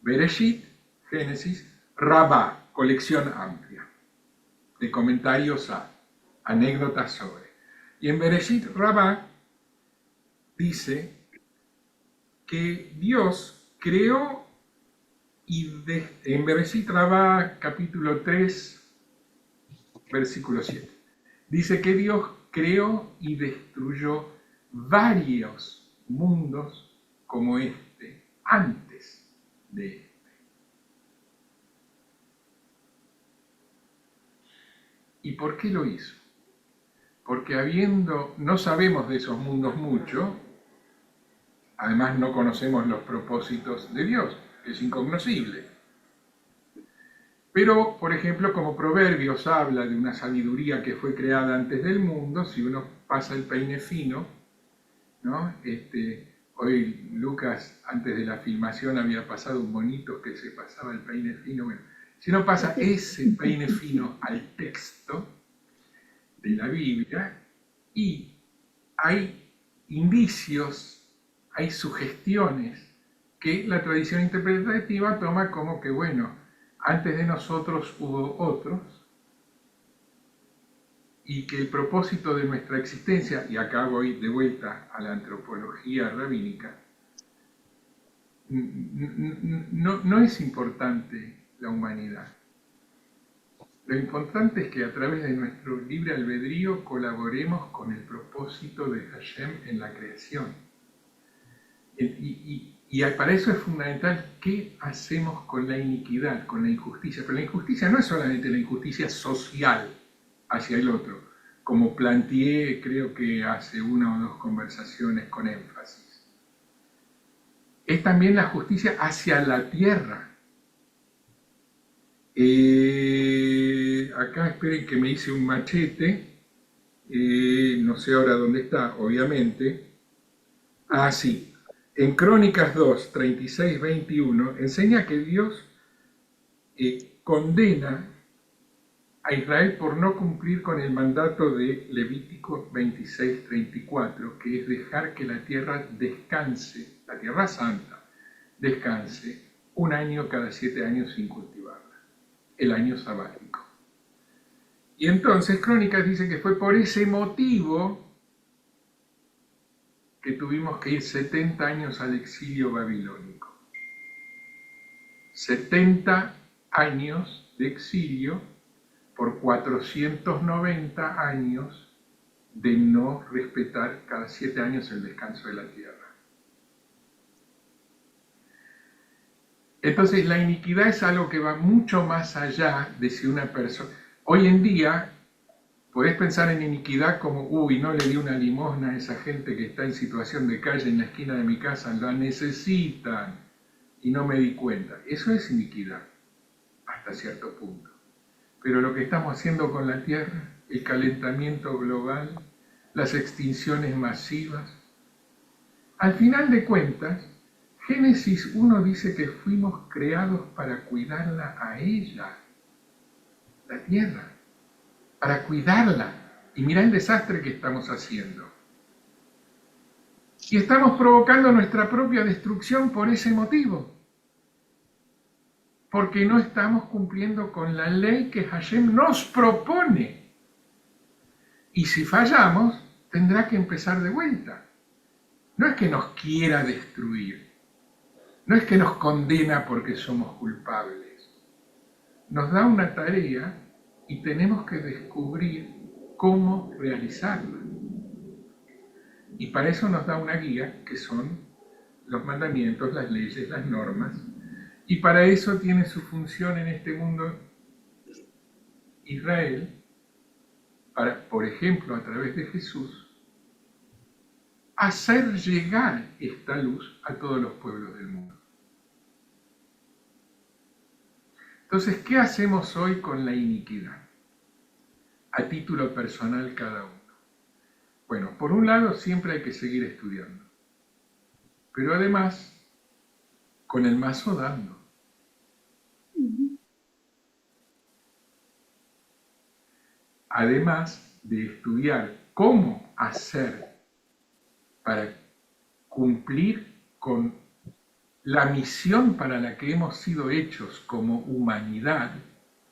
Bereshit, Génesis, Rabbah, colección amplia de comentarios a, anécdotas sobre. Y en Bereshit Rabbah dice que Dios creó en Bereshit Rabbah capítulo 3, versículo 7. Dice que Dios creó y destruyó varios mundos como este, antes de este. ¿Y por qué lo hizo? Porque no sabemos de esos mundos mucho, además no conocemos los propósitos de Dios, es incognoscible. Pero, por ejemplo, como Proverbios habla de una sabiduría que fue creada antes del mundo, si uno pasa el peine fino, ¿no? Hoy Lucas, antes de la filmación, había pasado un bonito que se pasaba el peine fino. Bueno, si uno pasa ese peine fino al texto de la Biblia, y hay indicios, hay sugestiones que la tradición interpretativa toma como que, bueno, antes de nosotros hubo otros, y que el propósito de nuestra existencia, y acá voy de vuelta a la antropología rabínica, no es importante la humanidad. Lo importante es que a través de nuestro libre albedrío colaboremos con el propósito de Hashem en la creación. Y para eso es fundamental qué hacemos con la iniquidad, con la injusticia. Pero la injusticia no es solamente la injusticia social hacia el otro, como planteé creo que hace una o dos conversaciones con énfasis. Es también la justicia hacia la tierra. Acá esperen que me hice un machete, no sé ahora dónde está, obviamente. Ah, sí. En Crónicas 2, 36, 21, enseña que Dios condena a Israel por no cumplir con el mandato de Levítico 26, 34, que es dejar que la tierra descanse, la tierra santa, descanse un año cada 7 años sin cultivarla, el año sabático. Y entonces Crónicas dice que fue por ese motivo que tuvimos que ir 70 años al exilio babilónico. 70 años de exilio por 490 años de no respetar cada 7 años el descanso de la tierra. Entonces la iniquidad es algo que va mucho más allá de si una persona... Hoy en día podés pensar en iniquidad como, uy, no le di una limosna a esa gente que está en situación de calle en la esquina de mi casa, la necesitan y no me di cuenta. Eso es iniquidad, hasta cierto punto. Pero lo que estamos haciendo con la tierra, el calentamiento global, las extinciones masivas, al final de cuentas, Génesis 1 dice que fuimos creados para cuidarla a ella, la tierra, para cuidarla. Y mirá el desastre que estamos haciendo. Y estamos provocando nuestra propia destrucción por ese motivo. Porque no estamos cumpliendo con la ley que Hashem nos propone. Y si fallamos, tendrá que empezar de vuelta. No es que nos quiera destruir. No es que nos condena porque somos culpables. Nos da una tarea y tenemos que descubrir cómo realizarla. Y para eso nos da una guía, que son los mandamientos, las leyes, las normas. Y para eso tiene su función en este mundo Israel, para, por ejemplo, a través de Jesús, hacer llegar esta luz a todos los pueblos del mundo. Entonces, ¿qué hacemos hoy con la iniquidad? A título personal cada uno. Bueno, por un lado siempre hay que seguir estudiando, pero además con el mazo dando. Además de estudiar cómo hacer para cumplir con la misión para la que hemos sido hechos como humanidad,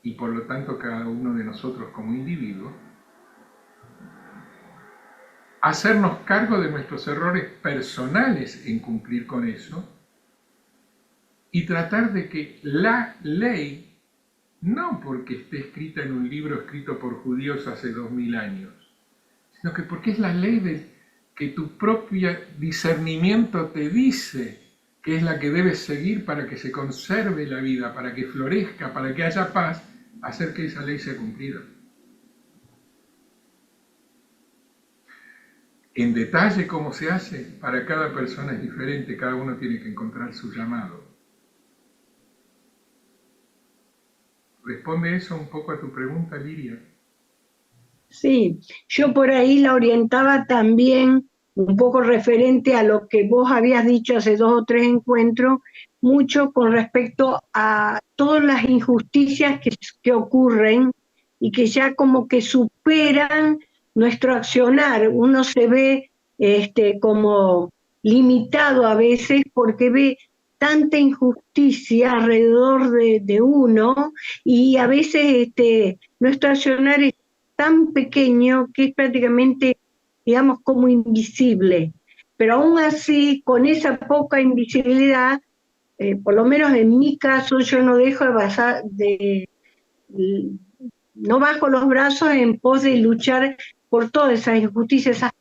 y por lo tanto cada uno de nosotros como individuo, hacernos cargo de nuestros errores personales en cumplir con eso, y tratar de que la ley, no porque esté escrita en un libro escrito por judíos hace 2000 años, sino que porque es la ley de que tu propio discernimiento te dice que es la que debes seguir para que se conserve la vida, para que florezca, para que haya paz, hacer que esa ley sea cumplida. En detalle cómo se hace, para cada persona es diferente, cada uno tiene que encontrar su llamado. ¿Responde eso un poco a tu pregunta, Liria? Sí, yo por ahí la orientaba también un poco referente a lo que vos habías dicho hace 2 o 3 encuentros, mucho con respecto a todas las injusticias que ocurren y que ya como que superan nuestro accionar. Uno se ve como limitado a veces porque ve tanta injusticia alrededor de uno, y a veces nuestro accionar es tan pequeño que es prácticamente, digamos, como invisible. Pero aún así, con esa poca invisibilidad, por lo menos en mi caso, yo no dejo no bajo los brazos en pos de luchar por todas esas injusticias, esas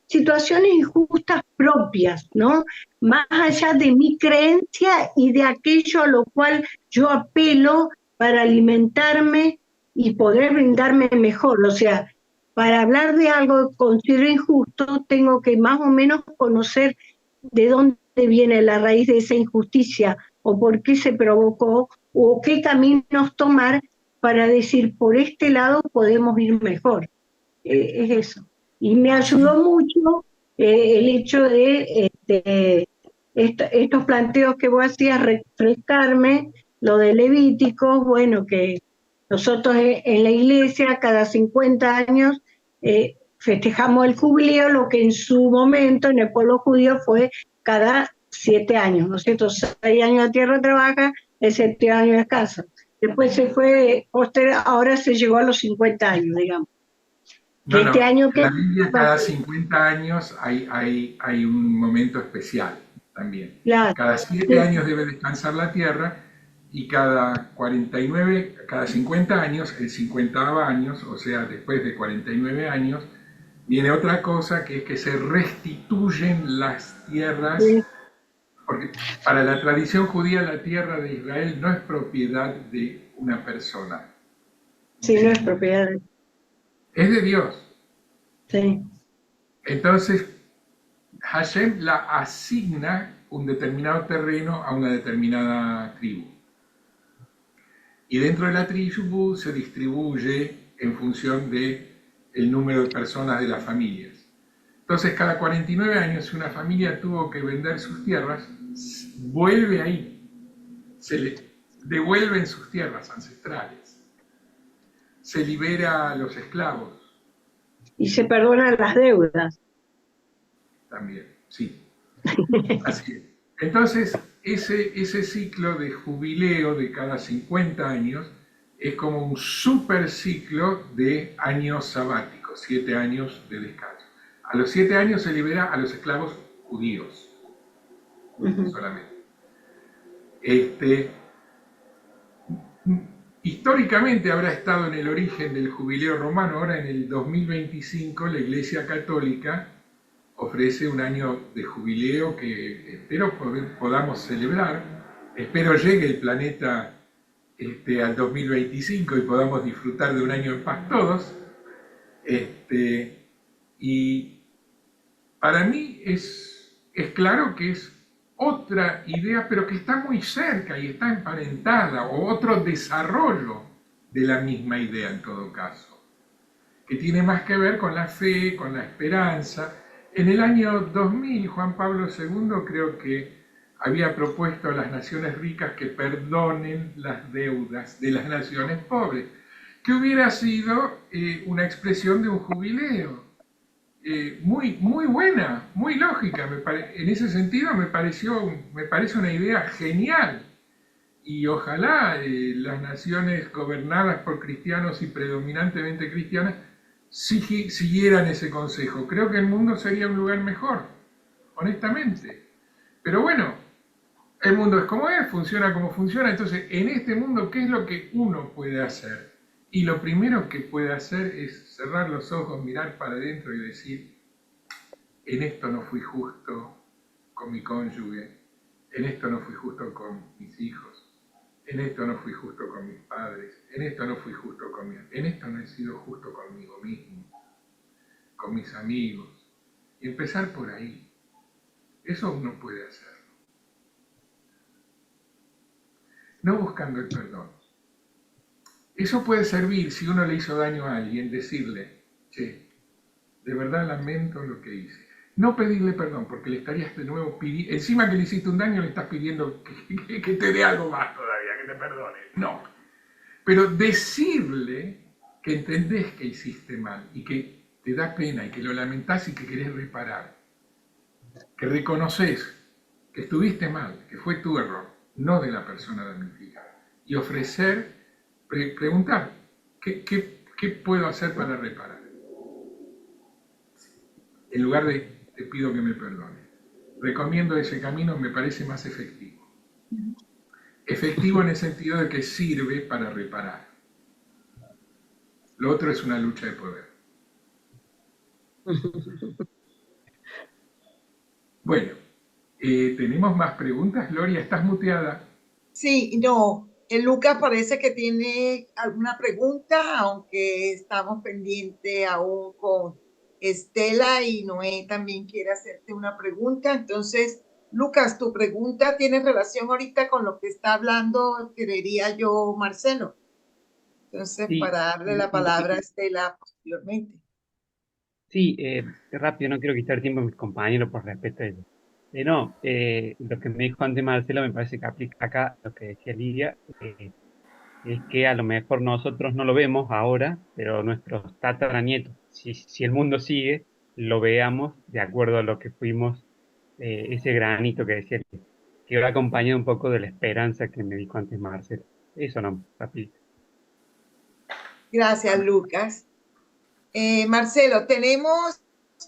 situaciones injustas propias, ¿no? Más allá de mi creencia y de aquello a lo cual yo apelo para alimentarme y poder brindarme mejor. O sea, para hablar de algo que considero injusto, tengo que más o menos conocer de dónde viene la raíz de esa injusticia, o por qué se provocó, o qué caminos tomar para decir, por este lado podemos ir mejor. Es eso. Y me ayudó mucho el hecho de estos planteos que vos hacías, refrescarme lo de Levítico. Bueno, que nosotros en la iglesia cada 50 años festejamos el jubileo, lo que en su momento en el pueblo judío fue cada 7 años, ¿no es cierto? 6 años la tierra trabaja, el 7 años descansa. Después se fue, ahora se llegó a los 50 años, digamos. No, este año que... En la Biblia cada 50 años hay un momento especial también. Claro. Cada 7 años debe descansar la tierra, y cada 50 años, el 50º año, o sea, después de 49 años, viene otra cosa que es que se restituyen las tierras, Sí, porque para la tradición judía la tierra de Israel no es propiedad de una persona, sí, no es propiedad. es de Dios. Sí. Entonces, Hashem la asigna un determinado terreno a una determinada tribu. Y dentro de la tribu se distribuye en función de el número de personas de las familias. Entonces, cada 49 años, si una familia tuvo que vender sus tierras, vuelve ahí, se le devuelven sus tierras ancestrales, se libera a los esclavos Y se perdonan las deudas. también, sí, así es. Entonces, ese ciclo de jubileo de cada 50 años es como un super ciclo de años sabáticos, 7 años de descanso. A los 7 años se libera a los esclavos judíos solamente. Históricamente habrá estado en el origen del jubileo romano. Ahora en el 2025 la Iglesia Católica ofrece un año de jubileo que espero podamos celebrar. Espero llegue el planeta al 2025 y podamos disfrutar de un año en paz todos. Y para mí es claro que es otra idea, pero que está muy cerca y está emparentada, o otro desarrollo de la misma idea en todo caso, que tiene más que ver con la fe, con la esperanza. En el año 2000, Juan Pablo II creo que había propuesto a las naciones ricas que perdonen las deudas de las naciones pobres, que hubiera sido una expresión de un jubileo. Muy buena, muy lógica. En ese sentido me parece una idea genial. Y ojalá las naciones gobernadas por cristianos y predominantemente cristianas siguieran ese consejo. Creo que el mundo sería un lugar mejor, honestamente. Pero bueno, el mundo es como es, funciona como funciona. Entonces, en este mundo, ¿qué es lo que uno puede hacer? Y lo primero que puede hacer es cerrar los ojos, mirar para adentro y decir: en esto no fui justo con mi cónyuge, en esto no fui justo con mis hijos, en esto no fui justo con mis padres, en esto no fui justo en esto no he sido justo conmigo mismo, con mis amigos. Y empezar por ahí. Eso uno puede hacerlo. No buscando el perdón. Eso puede servir si uno le hizo daño a alguien, decirle: che, de verdad lamento lo que hice. No pedirle perdón, porque le estarías de nuevo pidiendo, encima que le hiciste un daño, le estás pidiendo que te dé algo más todavía, que te perdone. No. Pero decirle que entendés que hiciste mal y que te da pena y que lo lamentás y que querés reparar. Que reconoces que estuviste mal, que fue tu error, no de la persona damnificada. Y ofrecer, preguntar: ¿qué puedo hacer para reparar? En lugar de te pido que me perdone. Recomiendo ese camino, me parece más efectivo. Efectivo en el sentido de que sirve para reparar. Lo otro es una lucha de poder. Bueno, ¿tenemos más preguntas? Gloria, ¿estás muteada? Sí, no. Lucas parece que tiene alguna pregunta, aunque estamos pendientes aún con Estela y Noé también quiere hacerte una pregunta. Entonces, Lucas, tu pregunta tiene relación ahorita con lo que está hablando, creería yo, Marcelo. Entonces, Sí, para darle la palabra a Estela posteriormente. sí, rápido, no quiero quitar tiempo a mis compañeros por respeto a ellos. No, lo que me dijo antes Marcelo me parece que aplica acá lo que decía Lidia, es que a lo mejor nosotros no lo vemos ahora, pero nuestros tataranietos, si el mundo sigue, lo veamos de acuerdo a lo que fuimos, ese granito que decía Lidia, que va acompañado un poco de la esperanza que me dijo antes Marcelo. Eso no, rápido. Gracias, Lucas. Marcelo, tenemos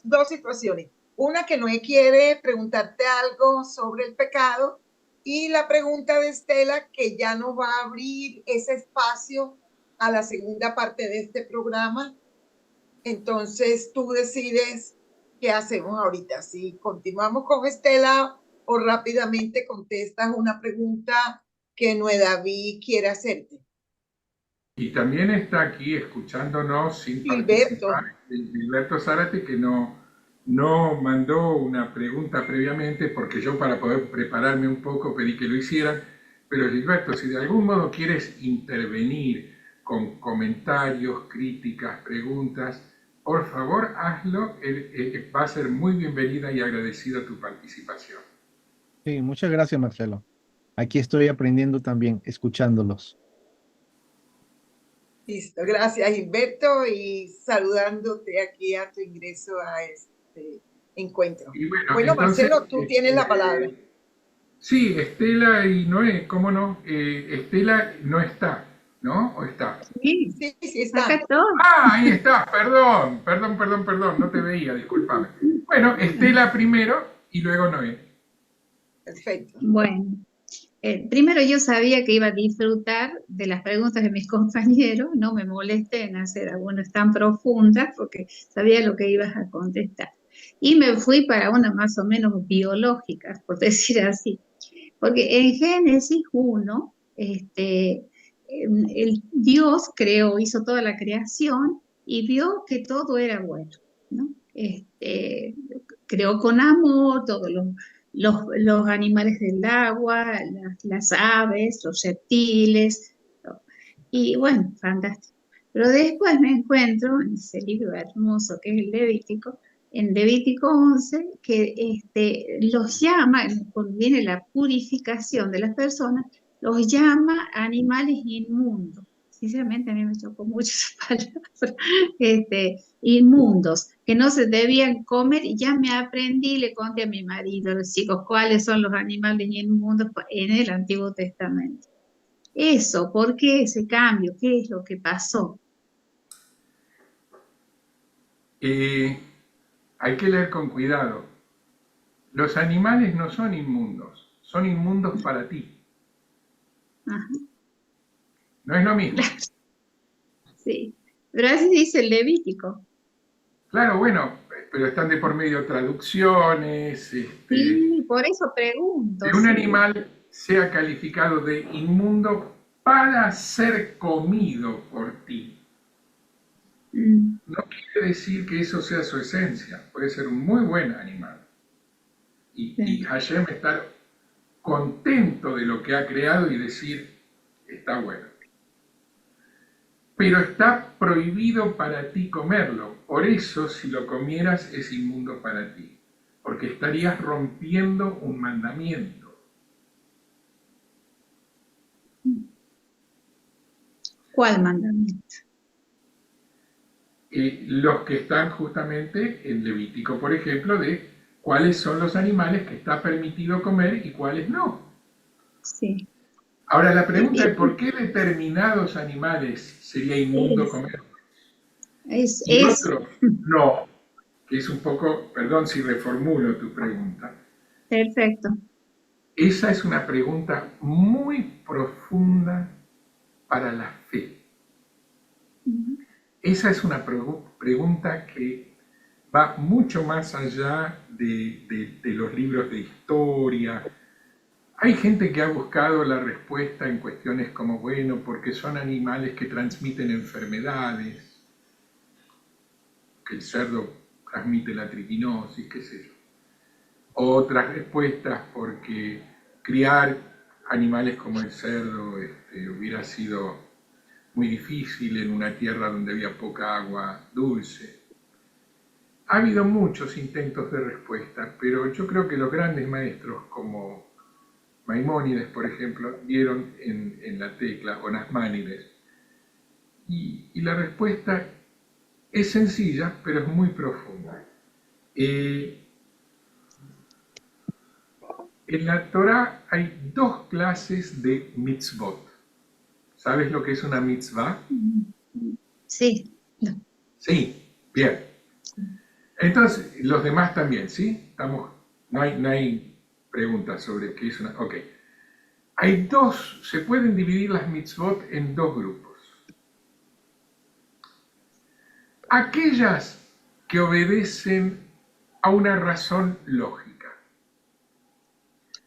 dos situaciones. Una que Noé quiere preguntarte algo sobre el pecado Y la pregunta de Estela, que ya nos va a abrir ese espacio a la segunda parte de este programa. Entonces tú decides qué hacemos ahorita, si continuamos con Estela o rápidamente contestas una pregunta que Noedaví quiere hacerte. Y también está aquí escuchándonos sin Gilberto. participar Gilberto Zárate, que no mandó una pregunta previamente, porque yo para poder prepararme un poco pedí que lo hicieran. Pero Gilberto, si de algún modo quieres intervenir con comentarios, críticas, preguntas, por favor hazlo. Va a ser muy bienvenida y agradecida tu participación. Sí, muchas gracias, Marcelo. Aquí estoy aprendiendo también, escuchándolos. Listo, gracias Gilberto y saludándote aquí a tu ingreso a este encuentro. Y Bueno, entonces, Marcelo, tú tienes la palabra. Sí, Estela y Noé, ¿cómo no? Estela no está, ¿no? ¿O está? Sí, Sí, está. acá estoy. Ah, ahí está, perdón, no te veía, discúlpame. Bueno, Estela primero y luego Noé. Perfecto. Bueno, primero yo sabía que iba a disfrutar de las preguntas de mis compañeros, no me molesté en hacer algunas tan profundas porque sabía lo que ibas a contestar. Y me fui para unas más o menos biológicas, por decir así. Porque en Génesis 1, el Dios creó, hizo toda la creación y vio que todo era bueno, ¿no? Creó con amor todos los animales del agua, las aves, los reptiles, todo. Y bueno, fantástico. Pero después me encuentro en ese libro hermoso que es el Levítico, en Levítico 11, que los llama, cuando viene la purificación de las personas, los llama animales inmundos. Sinceramente a mí me chocó mucho esa palabra, inmundos, que no se debían comer, y ya me aprendí, le conté a mi marido, a los chicos, cuáles son los animales inmundos en el Antiguo Testamento. Eso, ¿por qué ese cambio? ¿Qué es lo que pasó? Hay que leer con cuidado. Los animales no son inmundos para ti. Ajá. No es lo mismo. Sí, pero así dice el Levítico. Claro, bueno, pero están de por medio traducciones. Sí, por eso pregunto. Que un sí. animal sea calificado de inmundo para ser comido por ti. No quiere decir que eso sea su esencia. Puede ser un muy buen animal. Y Hashem estar contento de lo que ha creado y decir, está bueno. Pero está prohibido para ti comerlo. Por eso, si lo comieras, es inmundo para ti. Porque estarías rompiendo un mandamiento. ¿Cuál mandamiento? Los que están justamente en Levítico, por ejemplo, de cuáles son los animales que está permitido comer y cuáles no. Sí. Ahora la pregunta es ¿por qué determinados animales sería inmundo comer? Y otros no, que es un poco, perdón si reformulo tu pregunta. Perfecto. Esa es una pregunta muy profunda para la fe. Esa es una pregunta que va mucho más allá de los libros de historia. Hay gente que ha buscado la respuesta en cuestiones como, bueno, porque son animales que transmiten enfermedades, que el cerdo transmite la triquinosis, qué sé yo. Otras respuestas porque criar animales como el cerdo hubiera sido muy difícil en una tierra donde había poca agua dulce. Ha habido muchos intentos de respuesta, pero yo creo que los grandes maestros como Maimónides, por ejemplo, dieron en la tecla, o Nasmánides. Y la respuesta es sencilla, pero es muy profunda. En la Torá hay dos clases de mitzvot. ¿Sabes lo que es una mitzvah? Sí. No. Sí, bien. Entonces, los demás también, ¿sí? No hay preguntas sobre qué es una... Ok. se pueden dividir las mitzvot en dos grupos. Aquellas que obedecen a una razón lógica,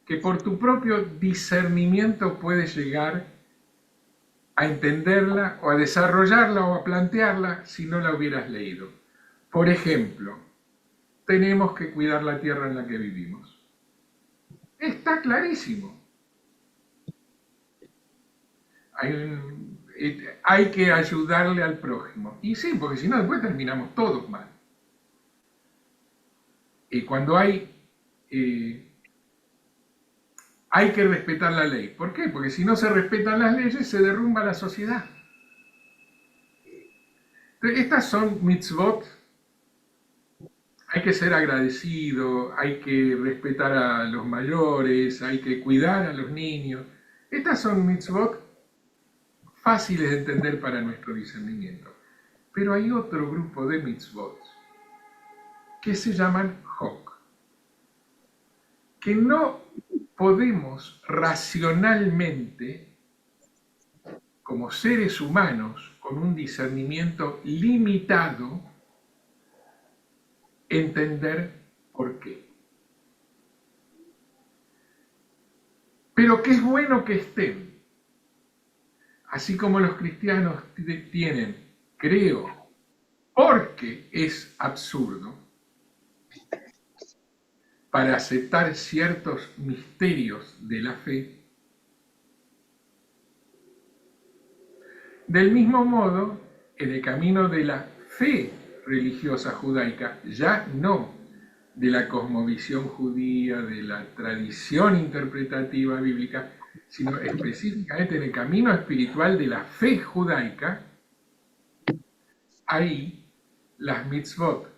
que por tu propio discernimiento puedes llegar a entenderla o a desarrollarla o a plantearla si no la hubieras leído. Por ejemplo, tenemos que cuidar la tierra en la que vivimos. Está clarísimo. Hay que ayudarle al prójimo. Y sí, porque si no después terminamos todos mal. Y cuando hay que respetar la ley. ¿Por qué? Porque si no se respetan las leyes, se derrumba la sociedad. Entonces, estas son mitzvot. Hay que ser agradecido, hay que respetar a los mayores, hay que cuidar a los niños. Estas son mitzvot fáciles de entender para nuestro discernimiento. Pero hay otro grupo de mitzvot que se llaman hok, que no podemos racionalmente, como seres humanos, con un discernimiento limitado, entender por qué. Pero que es bueno que estén. Así como los cristianos tienen, creo, porque es absurdo, para aceptar ciertos misterios de la fe. Del mismo modo, en el camino de la fe religiosa judaica, ya no de la cosmovisión judía, de la tradición interpretativa bíblica, sino específicamente en el camino espiritual de la fe judaica, ahí las mitzvot,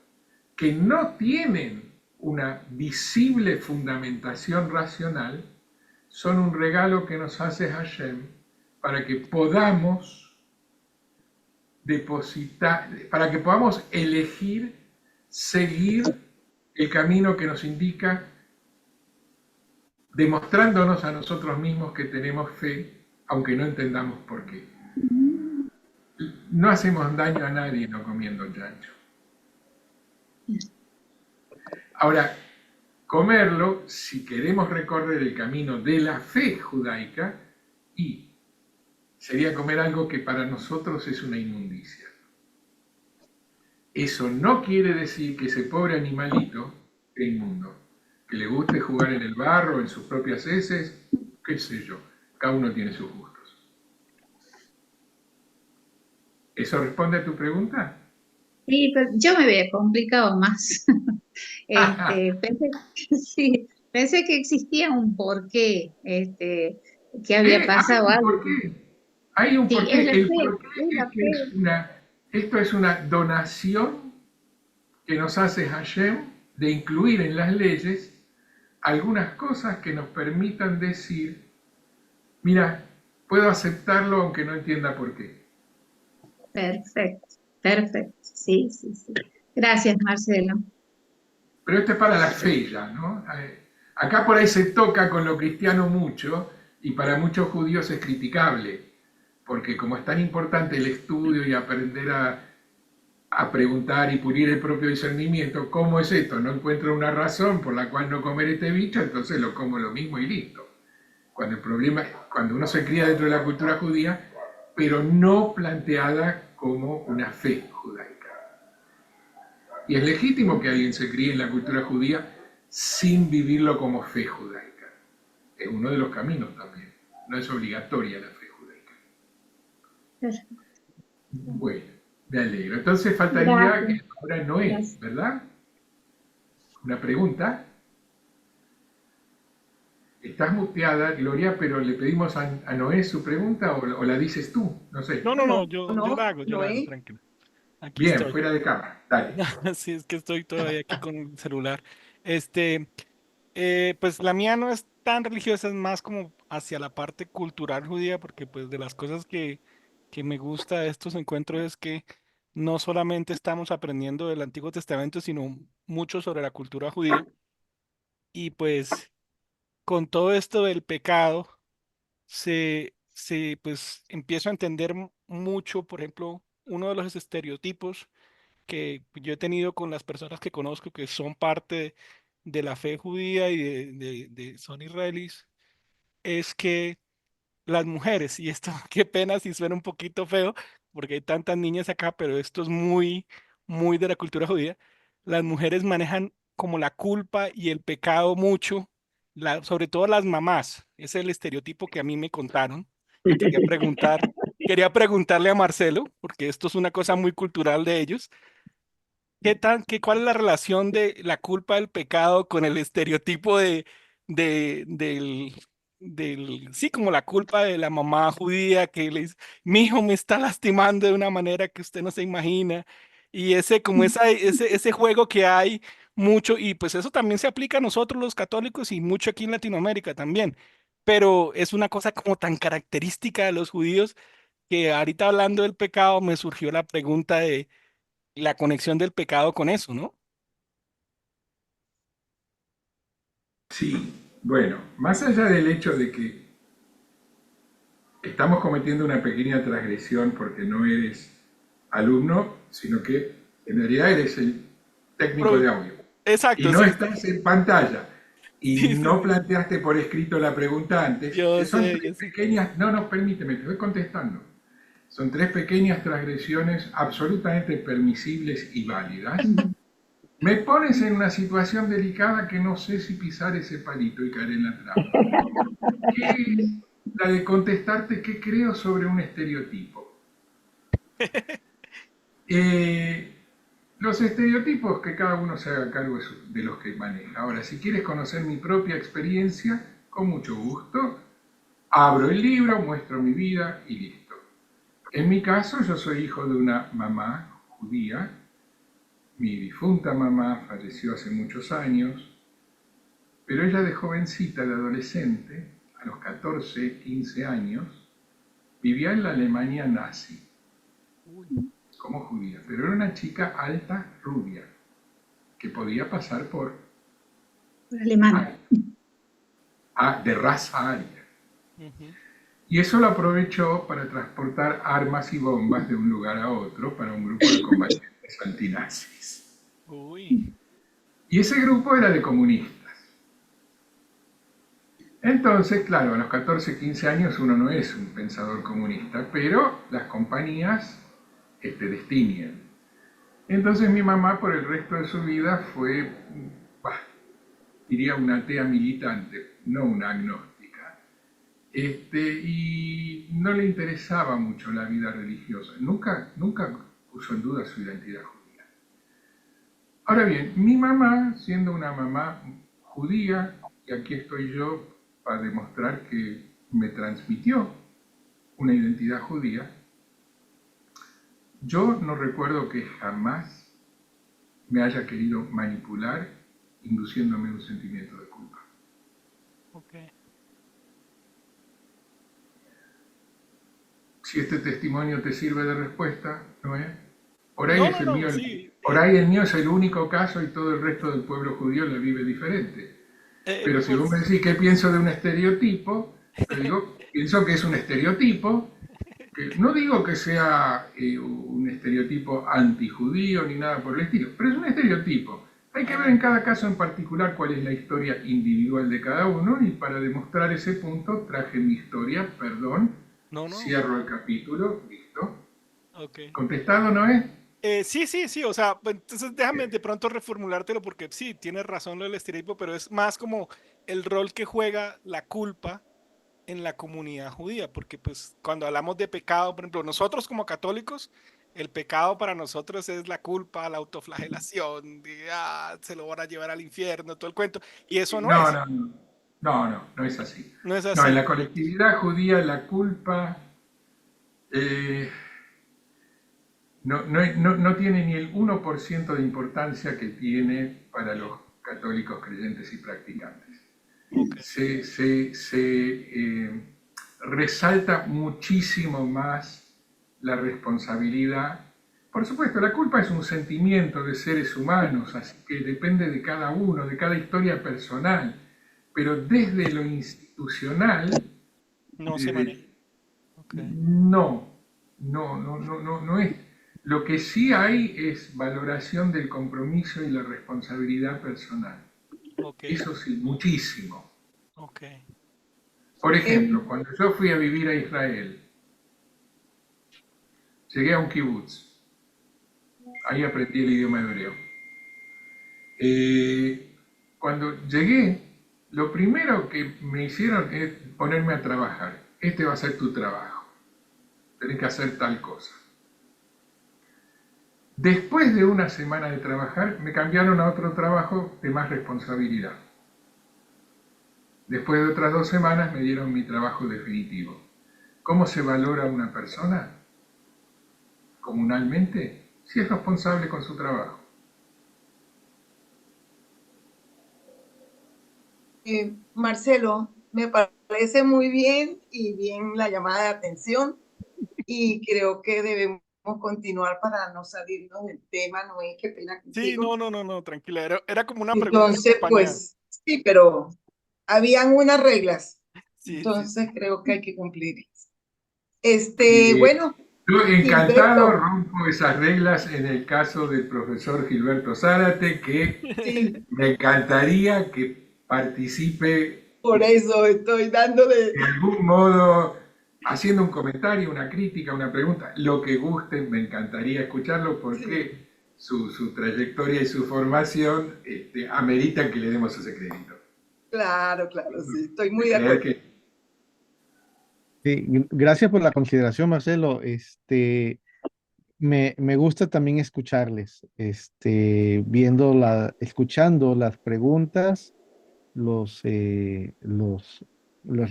que no tienen una visible fundamentación racional, son un regalo que nos hace Hashem para que podamos depositar, para que podamos elegir, seguir el camino que nos indica, demostrándonos a nosotros mismos que tenemos fe, aunque no entendamos por qué. No hacemos daño a nadie no comiendo chancho. Ahora, comerlo, si queremos recorrer el camino de la fe judaica, y sería comer algo que para nosotros es una inmundicia. Eso no quiere decir que ese pobre animalito es inmundo, que le guste jugar en el barro, en sus propias heces, qué sé yo, cada uno tiene sus gustos. ¿Eso responde a tu pregunta? Sí, pero yo me había complicado más. Pensé que existía un porqué, que había pasado Hay un algo. porqué. Hay un Sí, porqué. es la El fe, porqué es la es que fe. esto es una donación que nos hace Hashem de incluir en las leyes algunas cosas que nos permitan decir, mira, puedo aceptarlo aunque no entienda por qué. Perfecto, perfecto. Sí, sí, sí. Gracias, Marcelo. Pero esto es para la fe ya, ¿no? Acá por ahí se toca con lo cristiano mucho y para muchos judíos es criticable, porque como es tan importante el estudio y aprender a preguntar y pulir el propio discernimiento, ¿cómo es esto? No encuentro una razón por la cual no comer este bicho, entonces lo como lo mismo y listo. Cuando el problema, cuando uno se cría dentro de la cultura judía, pero no planteada como una fe judaica. Y es legítimo que alguien se críe en la cultura judía sin vivirlo como fe judaica. Es uno de los caminos también. No es obligatoria la fe judaica. Perfecto. Bueno, me alegro. Entonces faltaría Gracias. que ahora Noé, Gracias. ¿verdad? Una pregunta. Estás muteada, Gloria, pero le pedimos a Noé su pregunta o la dices tú, no sé. No, yo la hago, Noé. tranquilo. Aquí Bien, estoy. fuera de cámara, dale. Sí, es que estoy todavía aquí con el celular. Pues la mía no es tan religiosa, es más como hacia la parte cultural judía, porque pues de las cosas que me gusta de estos encuentros es que no solamente estamos aprendiendo del Antiguo Testamento, sino mucho sobre la cultura judía. Y pues con todo esto del pecado, pues empiezo a entender mucho, por ejemplo, uno de los estereotipos que yo he tenido con las personas que conozco que son parte de la fe judía y son israelíes, es que las mujeres, y esto, qué pena si suena un poquito feo, porque hay tantas niñas acá, pero esto es muy, muy de la cultura judía, las mujeres manejan como la culpa y el pecado mucho, sobre todo las mamás, es el estereotipo que a mí me contaron, y quería preguntarle a Marcelo, porque esto es una cosa muy cultural de ellos. ¿Cuál es la relación de la culpa del pecado con el estereotipo de, del, sí, como la culpa de la mamá judía que le dice, mi hijo me está lastimando de una manera que usted no se imagina? Y ese juego que hay mucho, y pues eso también se aplica a nosotros los católicos y mucho aquí en Latinoamérica también, pero es una cosa como tan característica de los judíos que ahorita hablando del pecado me surgió la pregunta de la conexión del pecado con eso, ¿no? Sí, bueno, más allá del hecho de que estamos cometiendo una pequeña transgresión porque no eres alumno, sino que en realidad eres el técnico de audio. Y Exacto, no sí. estás en pantalla. Y Sí, no sí. planteaste por escrito la pregunta antes. Yo Son sé, tres yo sé. pequeñas, no, permíteme, te voy contestando. Son tres pequeñas transgresiones absolutamente permisibles y válidas. Me pones en una situación delicada que no sé si pisar ese palito y caer en la trampa. Que es la de contestarte qué creo sobre un estereotipo. Los estereotipos, que cada uno se haga cargo de los que maneja. Ahora, si quieres conocer mi propia experiencia, con mucho gusto, abro el libro, muestro mi vida y listo. En mi caso, yo soy hijo de una mamá judía. Mi difunta mamá falleció hace muchos años, pero ella de jovencita, de adolescente, a los 14, 15 años, vivía en la Alemania nazi, como judía, pero era una chica alta, rubia, que podía pasar por Alemán. de raza aria. Y eso lo aprovechó para transportar armas y bombas de un lugar a otro para un grupo de combatientes antinazis. Y ese grupo era de comunistas. Entonces, claro, a los 14, 15 años uno no es un pensador comunista, pero las compañías destiñen. Entonces mi mamá por el resto de su vida fue, diría una atea militante, no una agnóstica. Y no le interesaba mucho la vida religiosa, nunca puso en duda su identidad judía. Ahora bien, mi mamá, siendo una mamá judía, y aquí estoy yo para demostrar que me transmitió una identidad judía, yo no recuerdo que jamás me haya querido manipular induciéndome un sentimiento de culpa. Okay. Si este testimonio te sirve de respuesta, ¿no es? Por ahí, Sí. el mío es el único caso y todo el resto del pueblo judío lo vive diferente. Pero si vos me decís qué pienso de un estereotipo, te digo, pienso que es un estereotipo, que no digo que sea un estereotipo antijudío ni nada por el estilo, pero es un estereotipo. Hay que ver en cada caso en particular cuál es la historia individual de cada uno, y para demostrar ese punto traje mi historia, perdón, cierro el capítulo, listo. Okay. ¿Contestado, no es? Sí, o sea, entonces déjame de pronto reformulártelo porque sí, tienes razón lo del estereotipo, pero es más como el rol que juega la culpa en la comunidad judía, porque pues cuando hablamos de pecado, por ejemplo, nosotros como católicos, el pecado para nosotros es la culpa, la autoflagelación, se lo van a llevar al infierno, todo el cuento, y eso no es. No es así. No es así. No, en la colectividad judía la culpa no tiene ni el 1% de importancia que tiene para los católicos creyentes y practicantes. Okay. Se resalta muchísimo más la responsabilidad. Por supuesto, la culpa es un sentimiento de seres humanos, así que depende de cada uno, de cada historia personal, pero desde lo institucional No se maneja. Ok. No es. Lo que sí hay es valoración del compromiso y la responsabilidad personal. Ok. Eso sí, muchísimo. Ok. Por ejemplo, cuando yo fui a vivir a Israel, llegué a un kibutz. Ahí aprendí el idioma hebreo. Cuando llegué, lo primero que me hicieron es ponerme a trabajar. Este va a ser tu trabajo. Tenés que hacer tal cosa. Después de una semana de trabajar, me cambiaron a otro trabajo de más responsabilidad. Después de otras 2 semanas me dieron mi trabajo definitivo. ¿Cómo se valora una persona? Comunalmente, si es responsable con su trabajo. Marcelo, me parece muy bien y bien la llamada de atención y creo que debemos continuar para no salirnos del tema, no es qué pena Sí, contigo. no, tranquila. Era como una pregunta Entonces, acompañada. pues sí, pero habían unas reglas, Sí, sí. entonces creo que hay que cumplirlas. Eh, Bueno, yo encantado Gilberto, rompo esas reglas en el caso del profesor Gilberto Zárate, que sí, me encantaría que participe por eso estoy dándole. de algún modo haciendo un comentario, una crítica, una pregunta, lo que guste, me encantaría escucharlo Sí, porque su trayectoria y su formación amerita que le demos ese crédito. claro, sí, estoy muy De de creer acuerdo. que Sí, gracias por la consideración, Marcelo. Me gusta también escucharles, escuchando las preguntas, los, eh, los,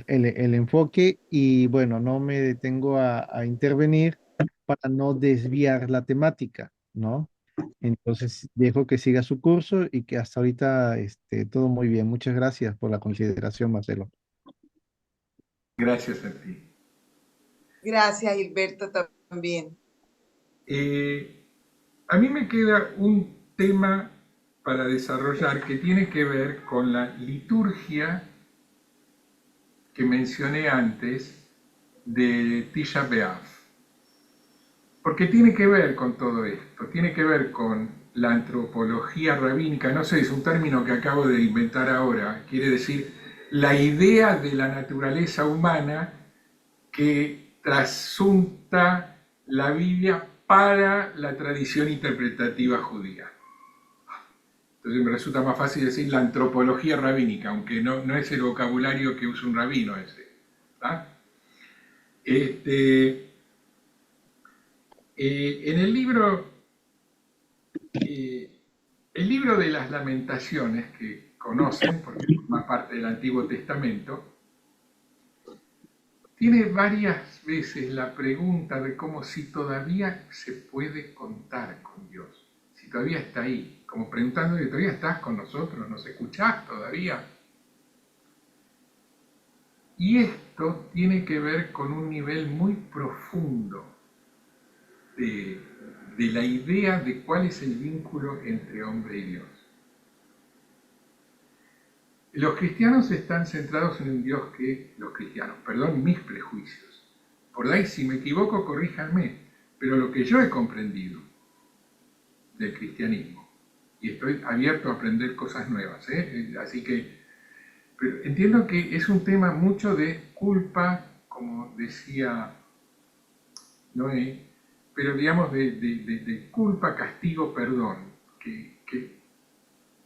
el enfoque y bueno, no me detengo a intervenir para no desviar la temática, ¿no? Entonces dejo que siga su curso y que hasta ahorita todo muy bien. Muchas gracias por la consideración, Marcelo. gracias a ti. Gracias, Gilberto, también. A mí me queda un tema para desarrollar que tiene que ver con la liturgia que mencioné antes de Tisha B'Av. Porque tiene que ver con todo esto, tiene que ver con la antropología rabínica, no sé, es un término que acabo de inventar ahora, quiere decir la idea de la naturaleza humana que trasunta la Biblia para la tradición interpretativa judía. Entonces me resulta más fácil decir la antropología rabínica, aunque no es el vocabulario que usa un rabino ese. ¿Tá? En el libro de las Lamentaciones, que conocen porque forma parte del Antiguo Testamento, tiene varias veces la pregunta de cómo si todavía se puede contar con Dios, si todavía está ahí, como preguntando si todavía estás con nosotros, nos escuchás todavía. Y esto tiene que ver con un nivel muy profundo de la idea de cuál es el vínculo entre hombre y Dios. Los cristianos están centrados en un Dios que, los cristianos, perdón mis prejuicios, por ahí si me equivoco corríjanme, pero lo que yo he comprendido del cristianismo, y estoy abierto a aprender cosas nuevas, así que pero entiendo que es un tema mucho de culpa, como decía Noé, pero digamos de culpa, castigo, perdón, que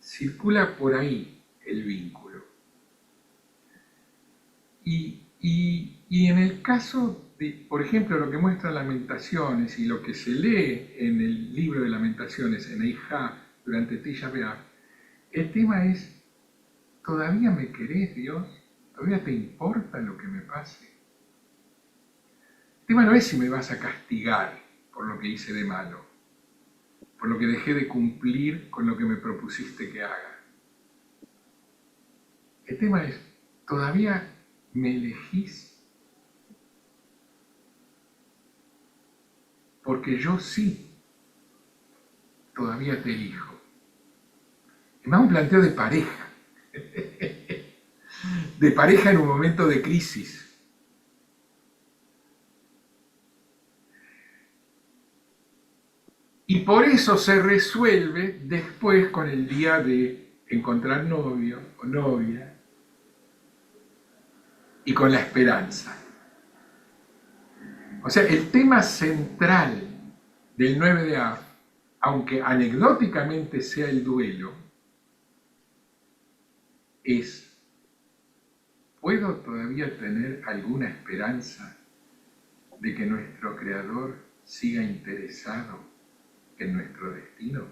circula por ahí el vínculo. Y en el caso de, por ejemplo, lo que muestra Lamentaciones y lo que se lee en el libro de Lamentaciones, en Eijá, durante Tisha B'Av, el tema es, ¿todavía me querés, Dios? ¿Todavía te importa lo que me pase? El tema no es si me vas a castigar por lo que hice de malo, por lo que dejé de cumplir con lo que me propusiste que haga. El tema es, ¿todavía me elegís? Porque yo sí, todavía te elijo. Es más un planteo de pareja, de pareja en un momento de crisis. Y por eso se resuelve después con el día de encontrar novio o novia y con la esperanza. O sea, el tema central del 9 de Av, aunque anecdóticamente sea el duelo, es, ¿puedo todavía tener alguna esperanza de que nuestro Creador siga interesado en nuestro destino?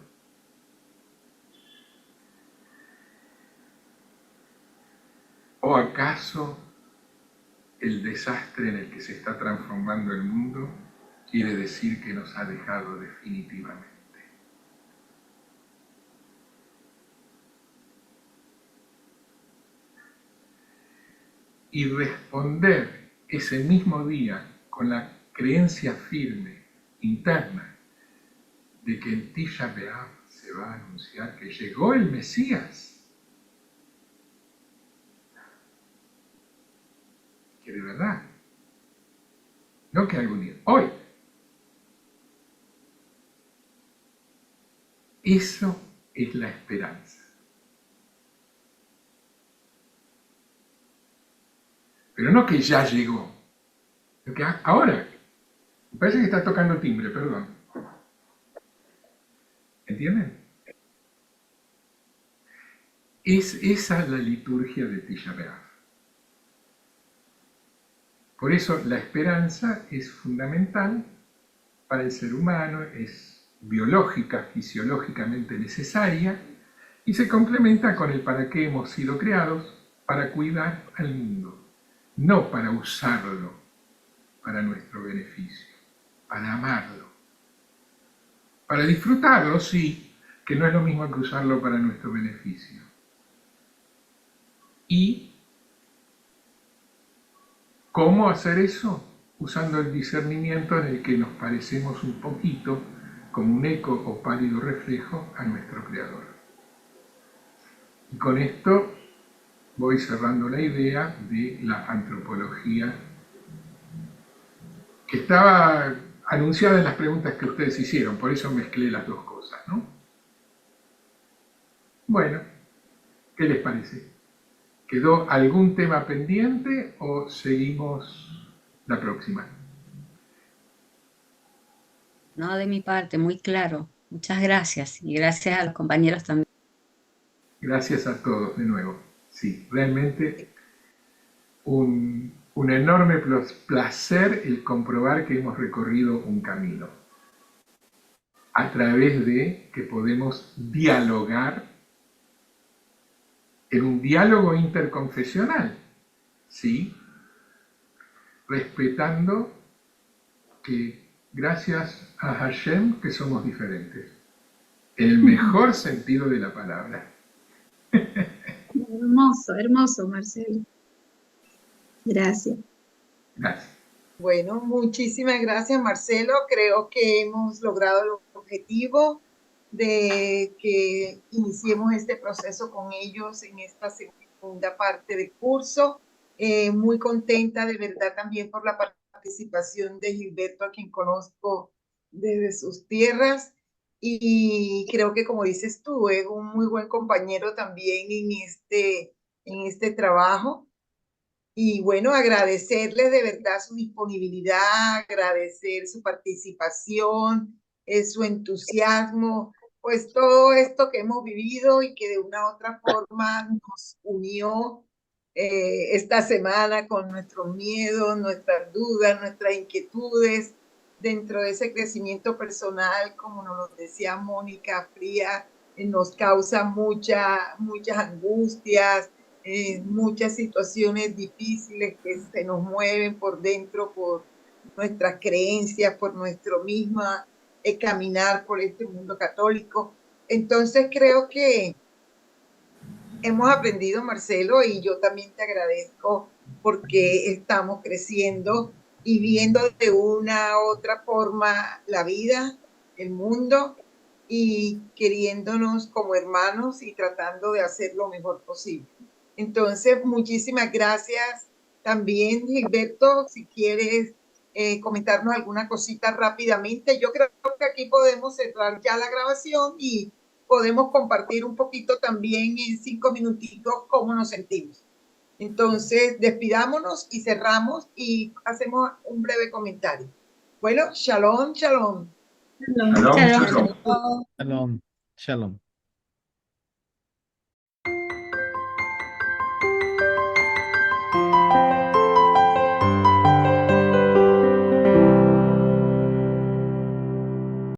¿O acaso el desastre en el que se está transformando el mundo quiere decir que nos ha dejado definitivamente? Y responder ese mismo día con la creencia firme, interna, de que en Tisha B'Av se va a anunciar que llegó el Mesías, que de verdad, no que algún día, hoy. Eso es la esperanza. Pero no que ya llegó, porque ahora, me parece que está tocando timbre, perdón. ¿Entienden? Es esa la liturgia de Tisha B'Av. Por eso la esperanza es fundamental para el ser humano, es biológica, fisiológicamente necesaria, y se complementa con el para qué hemos sido creados, para cuidar al mundo, no para usarlo para nuestro beneficio, para amarlo, para disfrutarlo, sí, que no es lo mismo que usarlo para nuestro beneficio. ¿Y cómo hacer eso? Usando el discernimiento en el que nos parecemos un poquito, como un eco o pálido reflejo, a nuestro Creador. Y con esto voy cerrando la idea de la antropología que estaba anunciada en las preguntas que ustedes hicieron, por eso mezclé las dos cosas, ¿no? Bueno, ¿qué les parece? ¿Quedó algún tema pendiente o seguimos la próxima? No, de mi parte, muy claro. Muchas gracias y gracias a los compañeros también. Gracias a todos de nuevo. Sí, realmente un enorme placer el comprobar que hemos recorrido un camino a través de que podemos dialogar en un diálogo interconfesional, ¿sí? Respetando que gracias a Hashem que somos diferentes, en el mejor sentido de la palabra. Hermoso, hermoso, Marcelo. Gracias. Gracias. Bueno, muchísimas gracias, Marcelo. Creo que hemos logrado el objetivo de que iniciemos este proceso con ellos en esta segunda parte del curso. Muy contenta de verdad también por la participación de Gilberto, a quien conozco desde sus tierras. Y creo que, como dices tú, es un muy buen compañero también en este trabajo. Y bueno, agradecerles de verdad su disponibilidad, agradecer su participación, su entusiasmo, pues todo esto que hemos vivido y que de una u otra forma nos unió esta semana con nuestros miedos, nuestras dudas, nuestras inquietudes, dentro de ese crecimiento personal, como nos lo decía Mónica Fría, nos causa muchas angustias, muchas situaciones difíciles que se nos mueven por dentro, por nuestras creencias, por nuestro mismo caminar por este mundo católico. Entonces creo que hemos aprendido, Marcelo, y yo también te agradezco porque estamos creciendo y viendo de una u otra forma la vida, el mundo, y queriéndonos como hermanos y tratando de hacer lo mejor posible. Entonces, muchísimas gracias también, Gilberto. Si quieres comentarnos alguna cosita rápidamente. Yo creo que aquí podemos cerrar ya la grabación y podemos compartir un poquito también en 5 minutitos cómo nos sentimos. Entonces, despidámonos y cerramos y hacemos un breve comentario. Bueno, shalom, shalom. Shalom, Shalom. shalom. Shalom. Shalom.